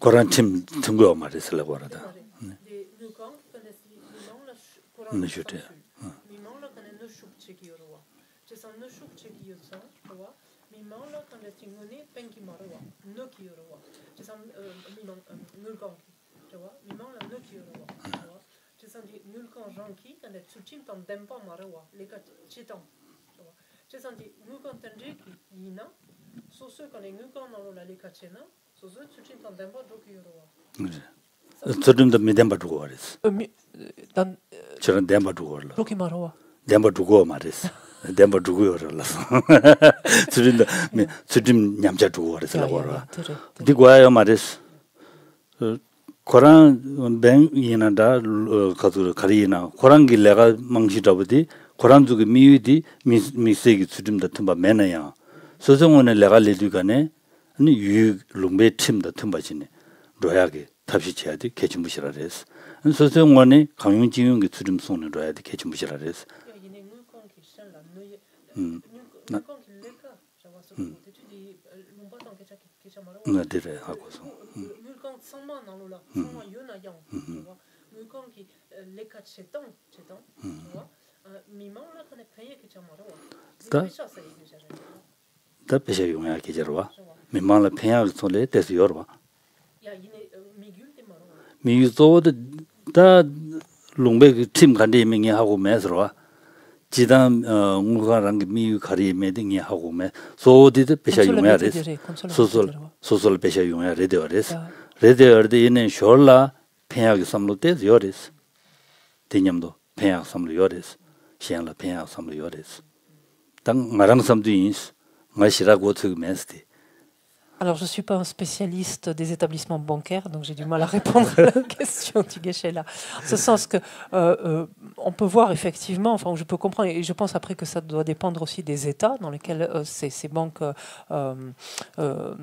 Koran tim tungo 말했을 거라다. 네, 좋대. 저름도 미담바 두고 말했어. 저런 담바 두고 올라. 그렇게 말어. 담바 두고 말했어. 담바 두고 올라. 저름도 저름 냠자 두고 말했어. 올라. 디고야 말했어. 코란 뱅이나다 가서 가리나 코란 길래가 망시다버디 코란 두고 미위디 미세기 저름도 틈바 매나야. 소정원의 레갈리드간에 아니 유 롱베 팀도 틈바지네. 로야게 탑시 쳐야 돼. 개침무시라 그랬어. 소정원의 강용진용의 주름 손을 놔야 돼. 개침무시라 그랬어. 나 되래 하고서. 다 배셔 용야 계절와. 미만라 평야를 손에 대서 열어. 미유도도 다 롱베 팀 간데 명이 하고 매서와. 지단 우가랑 미유 가리 매딩이 하고 매. 소디도 배셔 용야 레스. 소설 배셔 용야 레데어레스. 레데어데 있는 쇼라 평야기 삼로 대서 열레스. 대념도 평야 삼로 열레스. 시행라 평야 삼로 열레스. 당 마랑 삼도 인스. 마시라고 그 메스티. Alors, je ne suis pas un spécialiste des établissements bancaires, donc j'ai du mal à répondre à la question du Geshe-là. En ce sens que on peut voir effectivement, enfin, je peux comprendre, et je pense après que ça doit dépendre aussi des États dans lesquels ces banques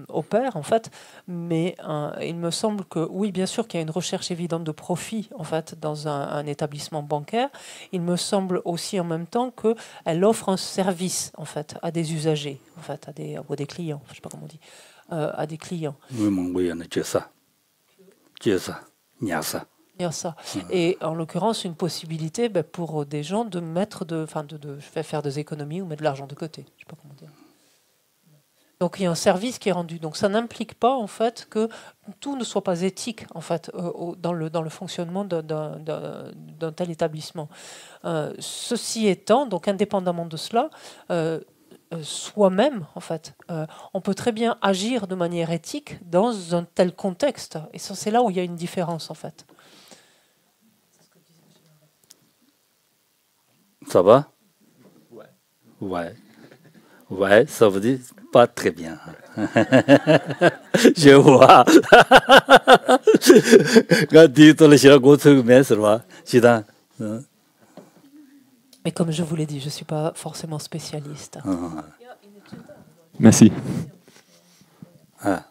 opèrent, en fait. Mais il me semble que, oui, bien sûr qu'il y a une recherche évidente de profit, en fait, dans un établissement bancaire. Il me semble aussi en même temps qu'elle offre un service, en fait, à des usagers, en fait, à des clients, je ne sais pas comment on dit. À des clients. Et en l'occurrence, une possibilité pour des gens de mettre de faire des économies ou mettre de l'argent de côté. Je sais pas comment dire. Donc il y a un service qui est rendu. Donc ça n'implique pas en fait que tout ne soit pas éthique en fait dans le fonctionnement d'un tel établissement. Ceci étant, donc indépendamment de cela. Soi-même, en fait. On peut très bien agir de manière éthique dans un tel contexte. Et c'est là où il y a une différence, en fait. Ça va? Ouais. Ouais, ça veut dire pas très bien. Je vois. Mais comme je vous l'ai dit, je ne suis pas forcément spécialiste. Merci. Ah.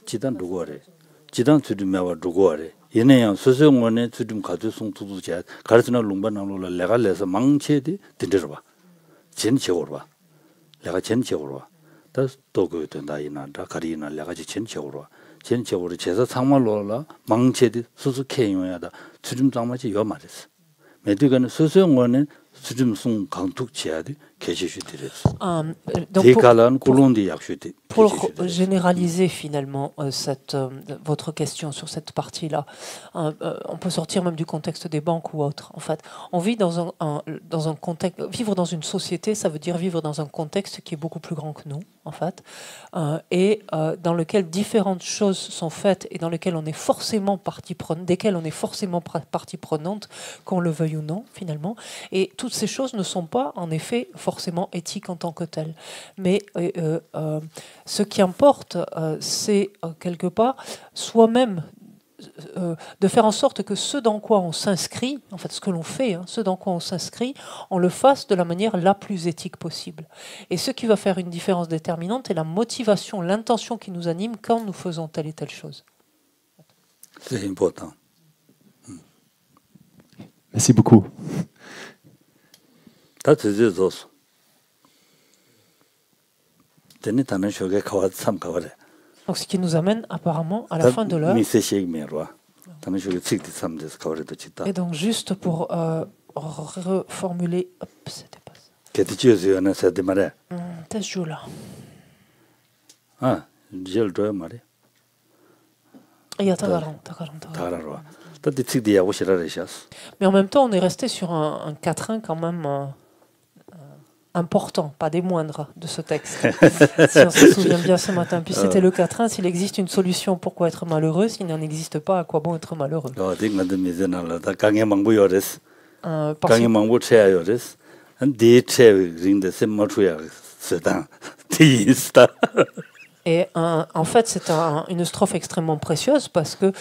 지단 두고래. 지단 투디 매와 두고래. 얘네야 소소원에 투dim 가져송 투두자. 가르스나 롱반나로라 레갈레서 망체디 딘데러 봐. 전 지역으로 봐. 내가 전 지역으로 봐. 또 그때 나이나다 가리나 내가 전 지역으로 봐. 전 지역으로 제사 상말로라 망체디 수수케요야다. 투dim 장마치 요 말했어. 매두가는 소소원에 수dim송 강툭 지야디 Pour généraliser finalement votre question sur cette partie-là, on peut sortir même du contexte des banques ou autre. En fait, on vit dans un contexte. Vivre dans une société, ça veut dire vivre dans un contexte qui est beaucoup plus grand que nous, en fait, et dans lequel différentes choses sont faites et dans lequel on est forcément partie prenante, desquelles on est forcément partie prenante, qu'on le veuille ou non, finalement. Et toutes ces choses ne sont pas, en effet, forcément éthiques en tant que telles. Mais ce qui importe, c'est quelque part soi-même de faire en sorte que ce dans quoi on s'inscrit, en fait ce que l'on fait, ce dans quoi on s'inscrit, on le fasse de la manière la plus éthique possible. Et ce qui va faire une différence déterminante est la motivation, l'intention qui nous anime quand nous faisons telle et telle chose. C'est important. Merci beaucoup. Donc ce qui nous amène apparemment à la fin de l'heure. Et donc juste pour reformuler, c'était pas ça. Tesjoula. Ah, j'ai le maré. Mais en même temps, on est resté sur un quatrain quand même important, pas des moindres de ce texte. Si on se souvient bien ce matin. Puis c'était le quatrain, s'il existe une solution, pourquoi être malheureux? S'il n'en existe pas, à quoi bon être malheureux? Et en fait, c'est une strophe extrêmement précieuse parce que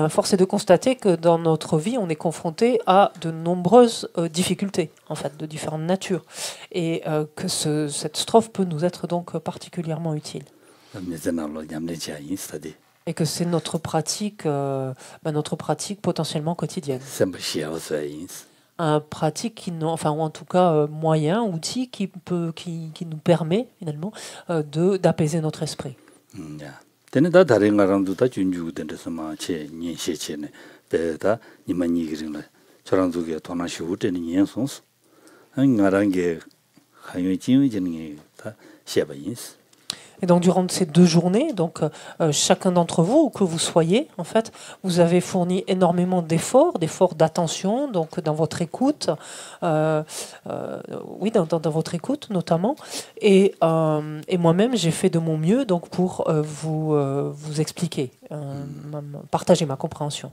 force est de constater que dans notre vie, on est confronté à de nombreuses difficultés, en fait, de différentes natures, et que cette strophe peut nous être donc particulièrement utile. Et que c'est notre pratique potentiellement quotidienne. Pratique enfin, ou en tout cas moyen, outil qui nous permet finalement d'apaiser notre esprit. Et donc durant ces 2 journées, donc chacun d'entre vous, où que vous soyez, en fait, vous avez fourni énormément d'efforts d'attention, donc dans votre écoute, oui, dans votre écoute notamment. Et moi-même, j'ai fait de mon mieux donc pour vous expliquer, partager ma compréhension.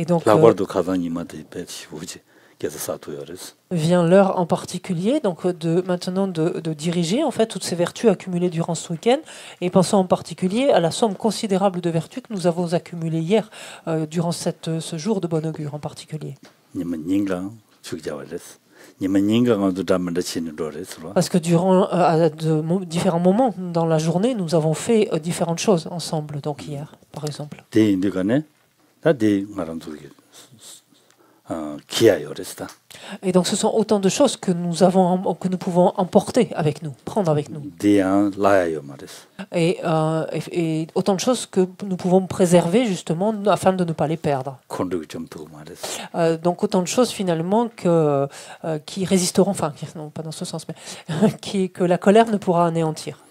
Et donc vient l'heure en particulier donc maintenant de diriger en fait toutes ces vertus accumulées durant ce week-end, et pensons en particulier à la somme considérable de vertus que nous avons accumulées hier durant ce jour de bon augure en particulier. Parce que durant différents moments dans la journée, nous avons fait différentes choses ensemble, donc hier par exemple. Et donc ce sont autant de choses que nous pouvons emporter avec nous, prendre avec nous. Et autant de choses que nous pouvons préserver justement afin de ne pas les perdre. Donc autant de choses finalement qui résisteront, enfin non pas dans ce sens, mais que la colère ne pourra anéantir.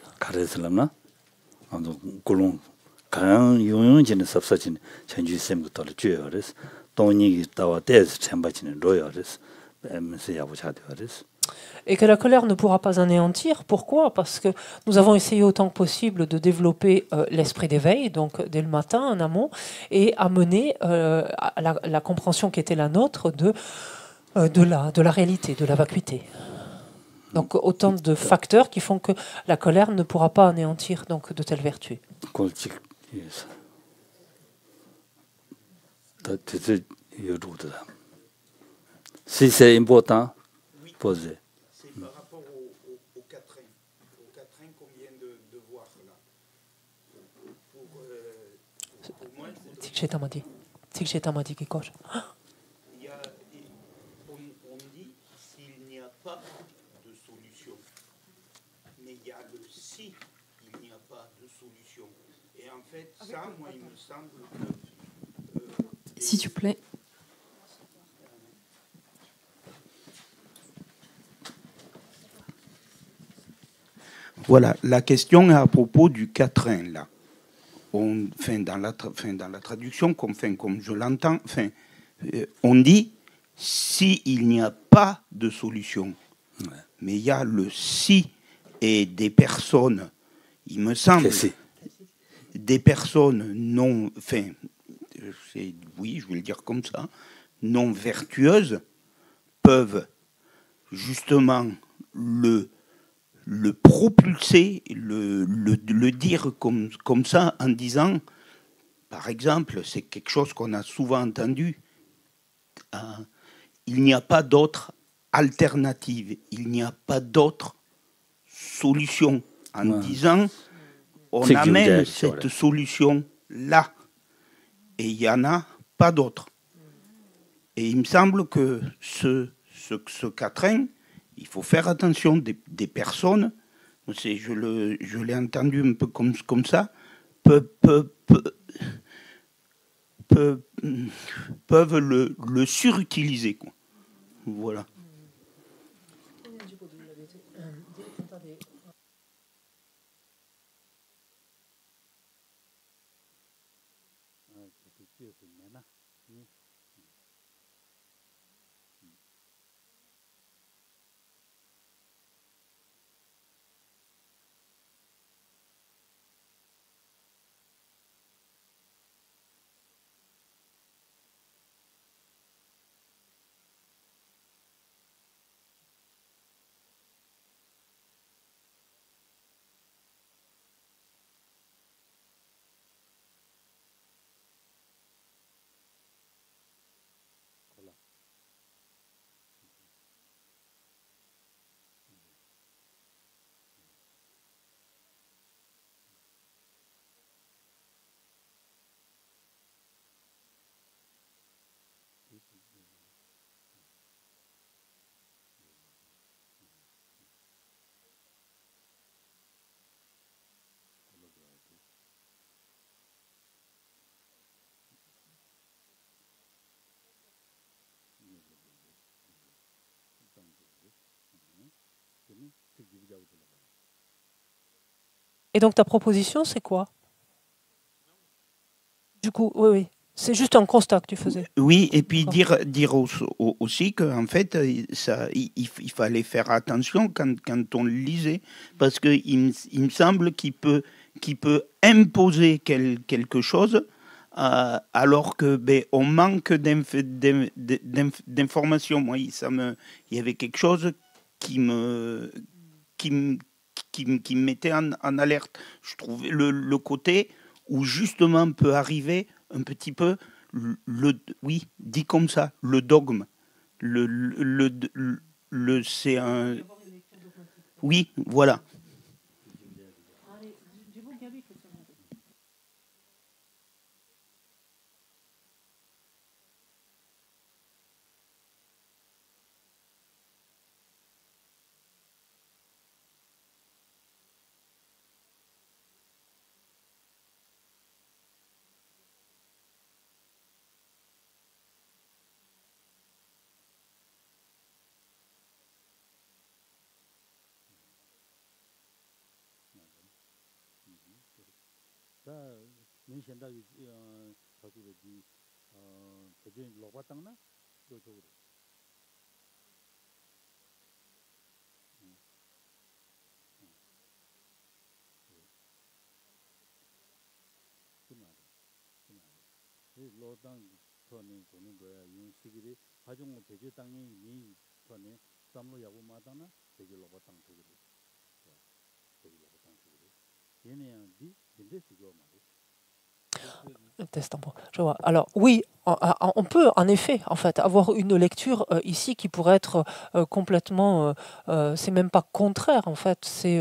Et que la colère ne pourra pas anéantir. Pourquoi? Parce que nous avons essayé autant que possible de développer l'esprit d'éveil, donc dès le matin en amont, et amener à la compréhension qui était la nôtre de la réalité, de la vacuité. Donc autant de facteurs qui font que la colère ne pourra pas anéantir donc de telles vertus. Si c'est important, posez. C'est par rapport au quatrain. Au quatrain qu'on vient de voir là. Pour moi, on dit s'il n'y a pas de solution. Mais il y a le si il n'y a pas de solution. Et en fait, ça, moi, il me semble que... S'il te plaît. Voilà, la question est à propos du quatrain, là. Dans la traduction, comme je l'entends, on dit « s'il n'y a pas de solution ». Mais il y a le « si » et des personnes, il me semble, des personnes non... oui, je vais le dire comme ça, non vertueuses, peuvent justement le propulser, le dire comme ça, en disant, par exemple, c'est quelque chose qu'on a souvent entendu, il n'y a pas d'autre alternative, il n'y a pas d'autre solution, en disant, on amène cette solution-là, et il n'y en a pas d'autre. Et il me semble que ce quatrain, il faut faire attention des personnes, je l'ai entendu un peu comme ça, peuvent le surutiliser, quoi. Voilà. Et donc ta proposition, c'est quoi? Du coup, oui, oui. C'est juste un constat que tu faisais. Oui, et puis dire aussi qu'en fait, il fallait faire attention quand on le lisait, parce qu'il me semble qu'il peut imposer quelque chose, alors que on manque d'informations. Moi, il y avait quelque chose qui me mettait en alerte. Je trouvais le côté où justement peut arriver un petit peu oui, dit comme ça, le dogme. C'est un... Oui, voilà. Je vois. Alors oui, on peut en effet en fait avoir une lecture ici qui pourrait être complètement, c'est même pas contraire en fait, c'est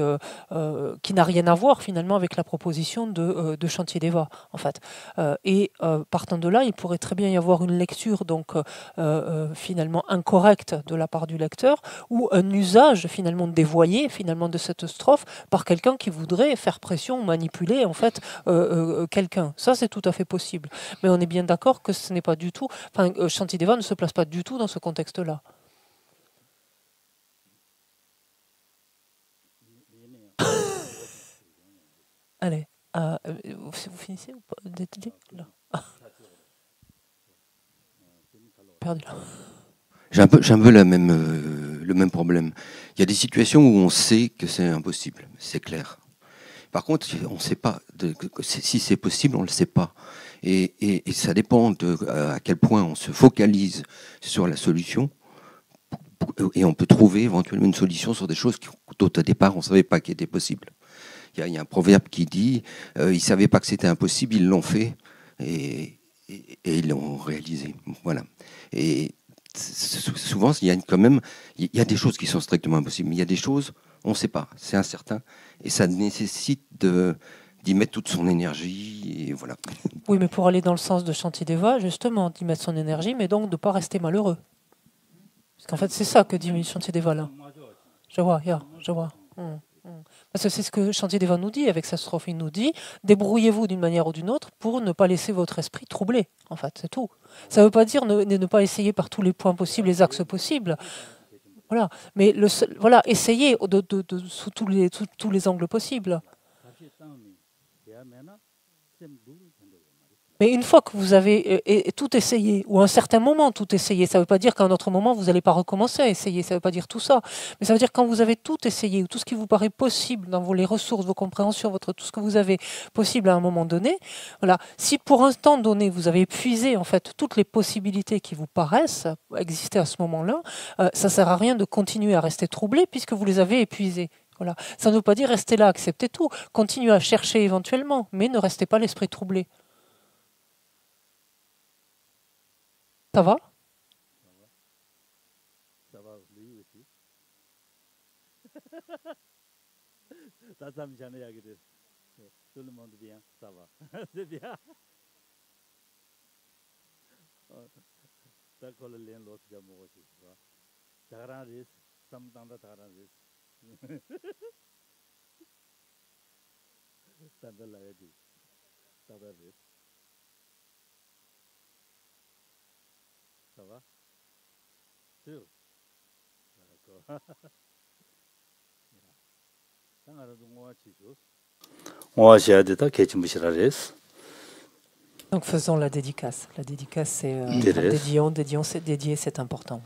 qui n'a rien à voir finalement avec la proposition de Chantier d'Eva en fait. Et partant de là, il pourrait très bien y avoir une lecture donc finalement incorrecte de la part du lecteur ou un usage finalement dévoyé finalement de cette strophe par quelqu'un qui voudrait faire pression ou manipuler en fait quelqu'un. Ça c'est tout à fait possible. Mais on est bien d'accord que ce n'est pas du tout... Enfin, Chantier d'Eva ne se place pas du tout dans ce contexte-là. Allez, vous finissez ou pas d'être libre là? Perdu là. J'ai un peu le même problème. Il y a des situations où on sait que c'est impossible, c'est clair. Par contre, on ne sait pas si c'est possible, on ne le sait pas. Et ça dépend de à quel point on se focalise sur la solution. Et on peut trouver éventuellement une solution sur des choses dont au départ on ne savait pas qu'elles étaient possibles. Il y a un proverbe qui dit ils ne savaient pas que c'était impossible, ils l'ont fait et ils l'ont réalisé. Voilà. Et souvent, il y a quand même il y a des choses qui sont strictement impossibles, mais il y a des choses, on ne sait pas, c'est incertain. Et ça nécessite d'y mettre toute son énergie. Et voilà. Oui, mais pour aller dans le sens de Chantier d'Eva, justement, d'y mettre son énergie, mais donc de ne pas rester malheureux. Parce qu'en fait, c'est ça que dit Chantier d'Eva là. Je vois, je vois. Parce que c'est ce que Chantier d'Eva nous dit avec sa strophe. Il nous dit débrouillez-vous d'une manière ou d'une autre pour ne pas laisser votre esprit troubler. En fait, c'est tout. Ça ne veut pas dire ne pas essayer par tous les points possibles, les axes possibles. Voilà. Mais voilà, essayez sous tous les angles possibles. Mais une fois que vous avez tout essayé, ou à un certain moment tout essayé, ça ne veut pas dire qu'à un autre moment vous n'allez pas recommencer à essayer, ça ne veut pas dire tout ça. Mais ça veut dire quand vous avez tout essayé, ou tout ce qui vous paraît possible dans les ressources, vos compréhensions, tout ce que vous avez possible à un moment donné, voilà. Si pour un temps donné vous avez épuisé en fait toutes les possibilités qui vous paraissent exister à ce moment-là, ça ne sert à rien de continuer à rester troublé puisque vous les avez épuisés. Voilà. Ça ne veut pas dire rester là, accepter tout, continuez à chercher éventuellement, mais ne restez pas l'esprit troublé. Ça va? Ça va, lui aussi. Ça me gêne à dire. Tout le monde bien, ça va. C'est bien. D'accord, le lien l'autre de moi aussi. Tagaranis, samtanda tagaranis. Tanda lagadi. Tagaranis. Ça va? Sûr? D'accord. Tangara dungo chichos. Donc faisons la dédicace. La dédicace, c'est dédions, c'est dédié, c'est important.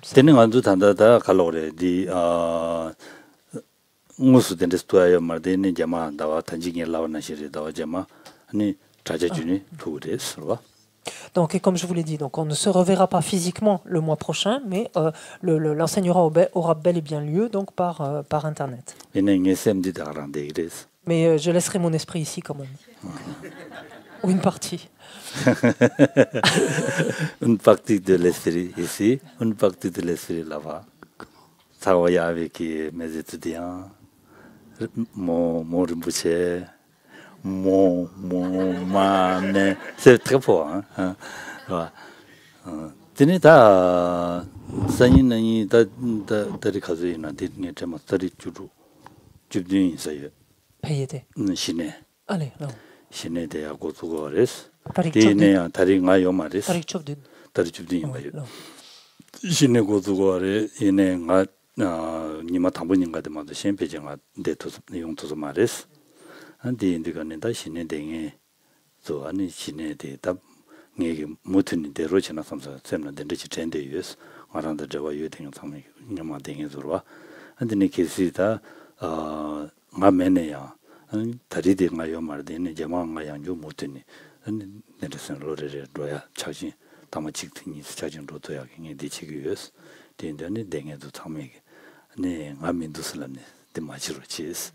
Donc, et comme je vous l'ai dit, donc on ne se reverra pas physiquement le mois prochain, mais l'enseignement aura bel et bien lieu donc par Internet. Mais je laisserai mon esprit ici quand même. Ou une partie. Une partie de l'esprit ici, une partie de l'esprit là-bas. Ça va avec mes étudiants, mon Rinpoche, c'est très fort. Hein? Tini ta sanyi nani ta dari kazu ina di ni tema tari churu chubdin sayo. Payete. Shine. Allez, non. Shine de ya gotugo res. Di ne ya tari ngayo ma res. Tari chubdin. Tari chubdin bayo. Shine gotugo re ine nga nima tambu ninga de ma de shen peje nga de to yung to ma res. Di indiga ne da shine de nge so ani shine de ta nge mutuni de rochina samsa semna de chi tende yus maranda jawa yu ting samme nyama de zurwa andine kesi ta nga mene ya tari de nga yo mar de ne jama nga yang ju mutuni ne de sen ro re doya chaji tama chik tini chajin ro doya nge de chi yus de ne de nge du samme ne nga min du slane de ma chi ro chis.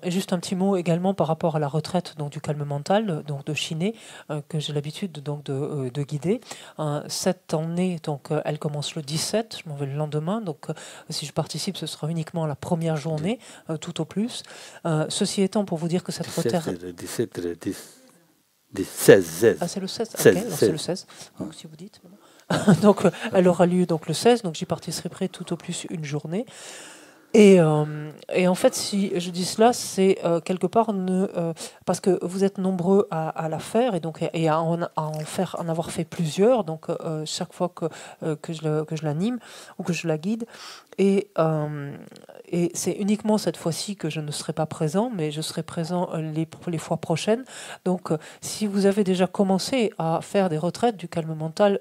Et juste un petit mot également par rapport à la retraite donc, du calme mental donc de Chiné que j'ai l'habitude donc de guider. Cette année, donc, elle commence le 17, je m'en vais le lendemain, donc si je participe, ce sera uniquement la première journée, tout au plus. Ceci étant, pour vous dire que cette retraite... Le 17, le 16. Ah, c'est le 16, 16, ok, c'est le 16, donc si vous dites. Donc, elle aura lieu donc, le 16, donc j'y participerai tout au plus une journée. Et en fait, si je dis cela, c'est quelque part parce que vous êtes nombreux à la faire et donc à en avoir fait plusieurs. Donc chaque fois que je l'anime ou que je la guide, et c'est uniquement cette fois-ci que je ne serai pas présent, mais je serai présent les fois prochaines. Donc si vous avez déjà commencé à faire des retraites du calme mental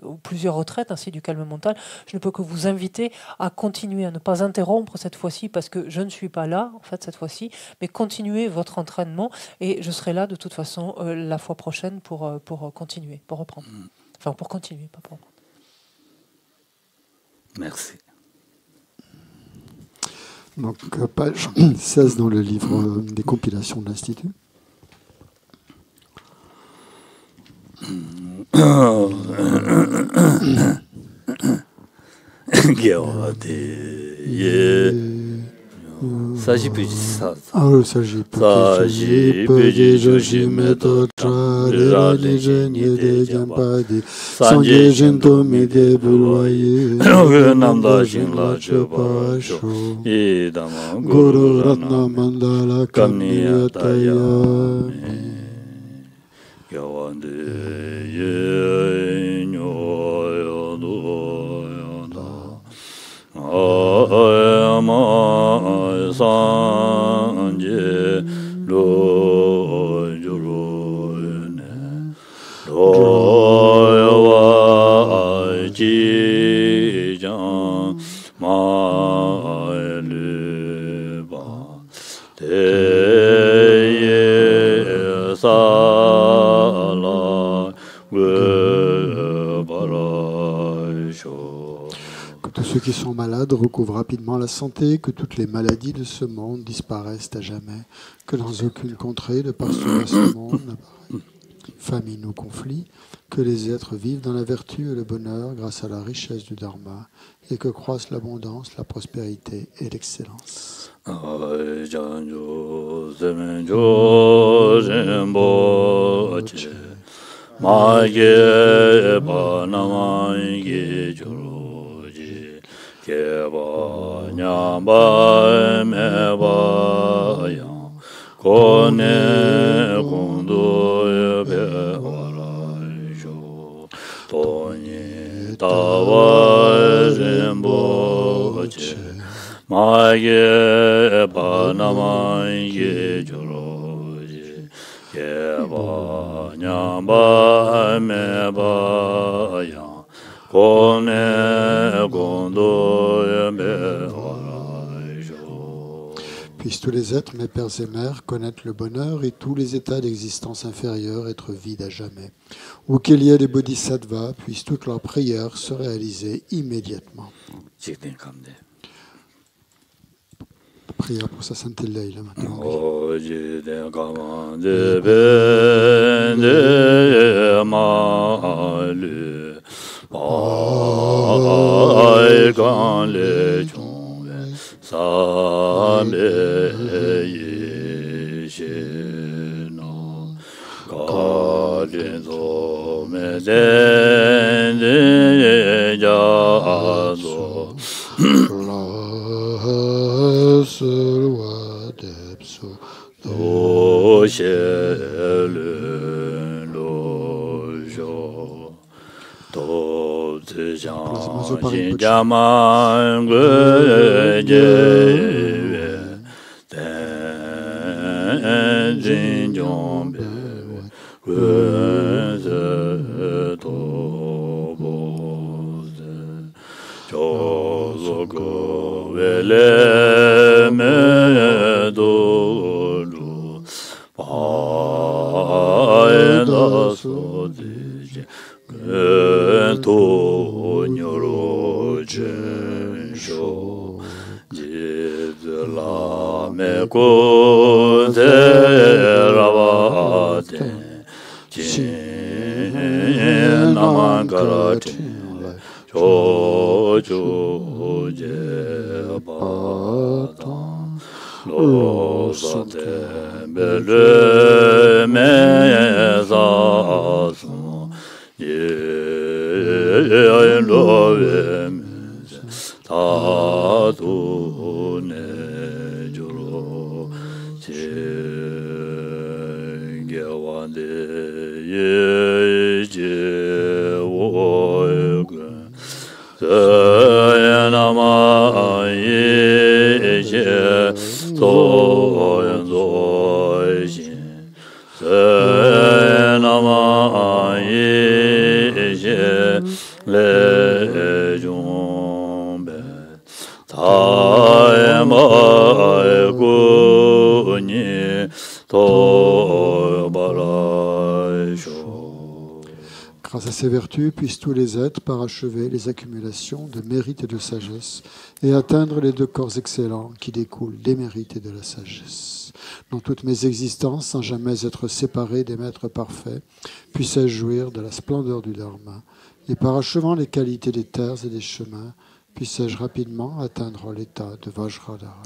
ou plusieurs retraites ainsi du calme mental, je ne peux que vous inviter à continuer, à ne pas interrompre cette fois-ci parce que je ne suis pas là en fait cette fois-ci, mais continuez votre entraînement et je serai là de toute façon la fois prochaine pour continuer, pour reprendre. Enfin pour continuer, pas pour reprendre. Merci. Donc page 16 dans le livre des compilations de l'Institut. Guru Ratna Mandala Ceux qui sont malades recouvrent rapidement la santé, que toutes les maladies de ce monde disparaissent à jamais, que dans aucune contrée de par-delà ce monde n'apparaît famine ou conflit, que les êtres vivent dans la vertu et le bonheur grâce à la richesse du Dharma, et que croissent l'abondance, la prospérité et l'excellence. Keba nyamba meba yang kone kondo yebe warajo toni tawa rinpoche maye pa namaye Yeba nyamba meba yang kone gondo yembe. Puissent tous les êtres, mes pères et mères, connaître le bonheur et tous les états d'existence inférieure être vides à jamais. Ou qu'il y ait des bodhisattvas, puissent toutes leurs prières se réaliser immédiatement. Prière pour sa sainte Leila maintenant. Grâce à ces vertus, puissent tous les êtres parachever les accumulations de mérite et de sagesse et atteindre les deux corps excellents qui découlent des mérites et de la sagesse. Dans toutes mes existences, sans jamais être séparé des maîtres parfaits, puisse-je jouir de la splendeur du Dharma et parachevant les qualités des terres et des chemins, puisse-je rapidement atteindre l'état de Vajradhara.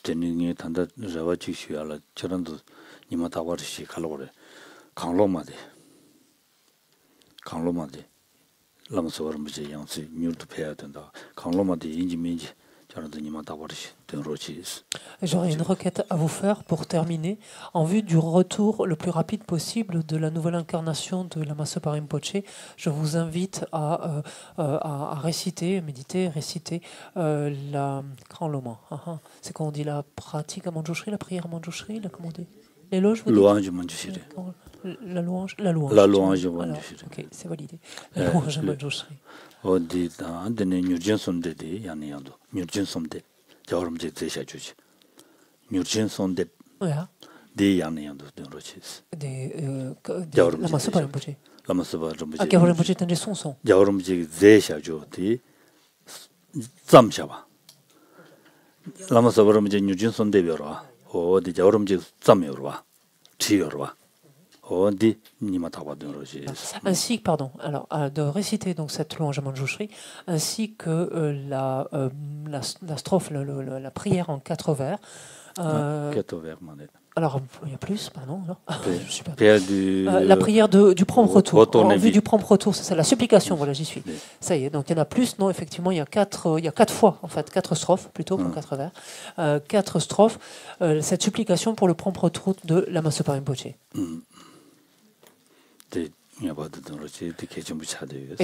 Teningi tanda rawa chikshua la charandu nima tawar shi kalore kanglo made lama sawar muje yangsi nyurtu peya tanda kanglo made inji minji charandu nima tawar shi ten rochi. J'aurais une requête à vous faire pour terminer, en vue du retour le plus rapide possible de la nouvelle incarnation de Lama Sopa Rinpoche. Je vous invite à réciter la Grand Loma. C'est quand on dit la pratique à Manjushri, la prière à Manjushri, comment on dit l'éloge, vous dites Louange Manjushri. La louange. La louange Manjushri. Ok, c'est validé. La louange Manjushri. On dit dans des Nurjin Sonde de Yaniando, Nurjin Sonde, Jaurumje Zesha Juji. Nurjin Sonde de Yaniando de Rochis. Lama Sopa Rinpoche. Lama Sopa Rinpoche. Ah, Rinpoche tende son. Jaurumje Zesha Juji. Zamshaba. Lama Sopa Rinpoche Nurjin Sonde Yorwa. O di Jaurumje Zamyorwa. Tiyorwa. Ainsi, pardon, alors de réciter donc cette louange à Manjushri, ainsi que la strophe, la prière en 4 vers. 4 vers, alors, il y a plus, pardon. Non la prière du prompt retour. En vue du prompt retour, c'est ça, la supplication, voilà, j'y suis. Ça y est, donc il y en a plus, non, effectivement, il y a 4 fois, en fait, 4 strophes, plutôt, pour 4 vers. 4 strophes, cette supplication pour le prompt retour de Lama Zopa Rinpoche. Et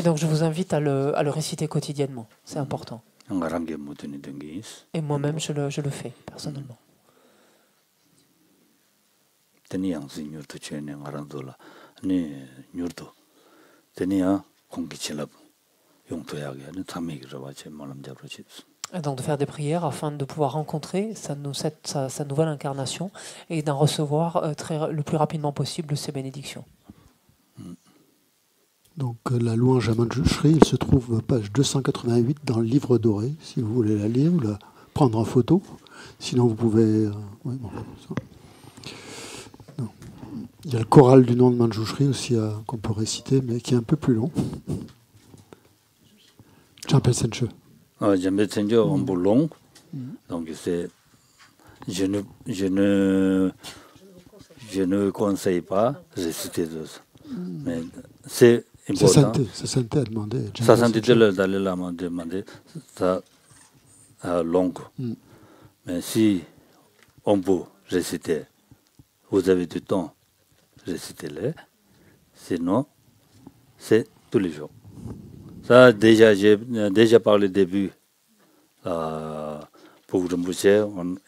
donc, je vous invite à le réciter quotidiennement, c'est important. Et moi-même, je le fais, personnellement. Et donc de faire des prières afin de pouvoir rencontrer sa nouvelle incarnation et d'en recevoir le plus rapidement possible ces bénédictions. Donc la louange à Manjushri, il se trouve page 288 dans le livre doré, si vous voulez la lire ou la prendre en photo. Sinon vous pouvez... Il y a le choral du nom de Manjushri aussi qu'on peut réciter, mais qui est un peu plus long. Jampe Senche. Jampe Senche est un peu long. Donc je ne conseille pas de réciter ça. Mais c'est important. Sa Sainteté a demandé. Sa Sainteté le Dalai Lama a demandé ça long. Mais si on peut réciter, vous avez du temps. Récitez-les, sinon c'est tous les jours. Ça j'ai déjà parlé au début. Pour Rinpoche,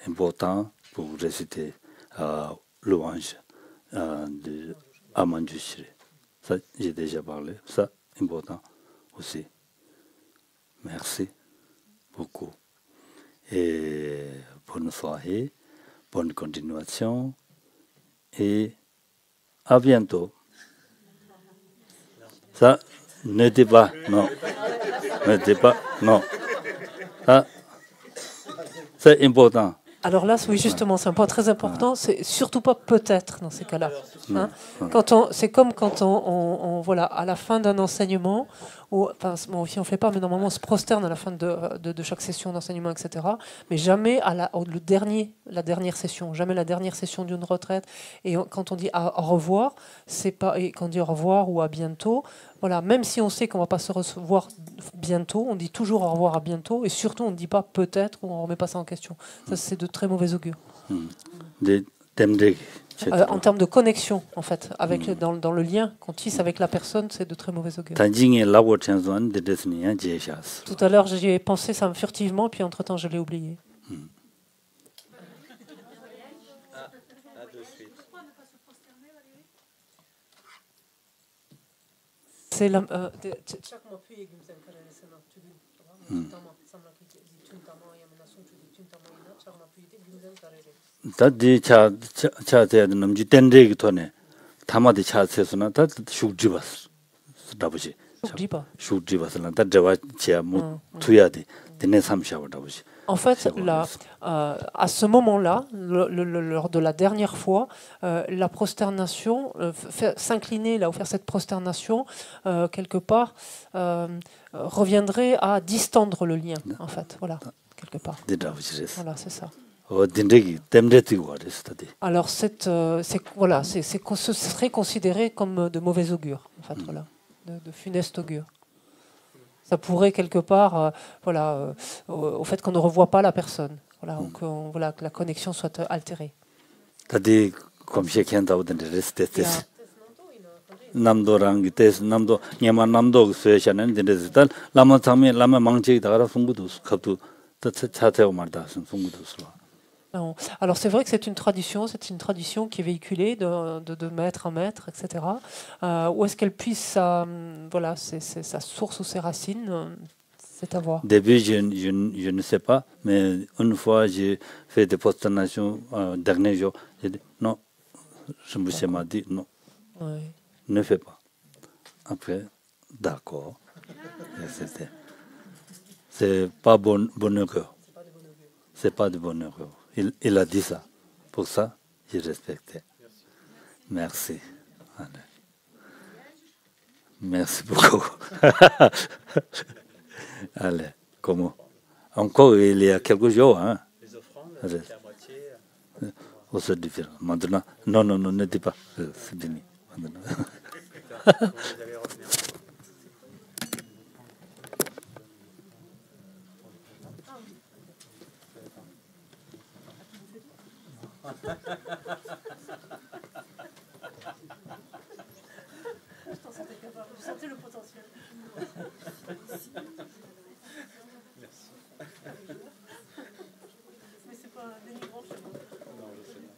important pour réciter louange de Manjushri. Ça j'ai déjà parlé. Ça important aussi. Merci beaucoup et bonne soirée, bonne continuation et à bientôt. Ça n'était pas, non. N'était pas, non. Ça, c'est important. Alors là, oui, justement, c'est un point très important. C'est surtout pas peut-être dans ces cas-là. Hein. C'est comme quand voilà, à la fin d'un enseignement, si on ne fait pas, mais normalement on se prosterne à la fin de chaque session d'enseignement, etc. Mais jamais à la dernière session, jamais la dernière session d'une retraite. Et quand on dit au revoir, c'est pas, et quand on dit au revoir ou à bientôt, voilà, même si on sait qu'on ne va pas se revoir bientôt, on dit toujours au revoir à bientôt, et surtout on ne dit pas peut-être ou on ne remet pas ça en question. Ça, c'est de très mauvais augure. En termes de connexion, en fait, dans le lien qu'on tisse avec la personne, c'est de très mauvais augure. Tout à l'heure, j'y ai pensé ça furtivement, puis entre-temps, je l'ai oublié. C'est la... 다디 차차대 남지 덴데기 토네 타마디 차세스나 다 슈지바스 다부지 슈지바스나 다 저와 지야무 투야디 데네 삼샤와 다부지. En fait, à ce moment-là, lors de la dernière fois, la prosternation, s'incliner là ou faire cette prosternation, quelque part, reviendrait à distendre le lien, en fait, voilà, quelque part. Voilà, c'est ça. Alors, ce serait considéré comme de mauvais augure, en fait, voilà, de funeste augure. Ça pourrait quelque part, au fait qu'on ne revoit pas la personne, voilà, ou que la connexion soit altérée. Non. Alors c'est vrai que c'est une tradition qui est véhiculée de maître en maître, etc. Où est-ce qu'elle puise sa source ou ses racines, c'est à voir. Début, je ne sais pas, mais une fois j'ai fait des prosternations dernier jour, j'ai dit non, je me suis dit non, ne fais pas. Après, d'accord, c'est pas bon augure. C'est pas de bon augure. Il a dit ça. Pour ça, j'ai respecté. Merci. Allez. Merci beaucoup. Allez, comment? Encore, il y a quelques jours. Hein? Les offrandes, c'est à moitié. Oh, c'est différent. Maintenant, non, ne dis pas. C'est fini. Je sentais le potentiel. Merci. Mais c'est pas dénigrant chez moi. Non, je sais pas.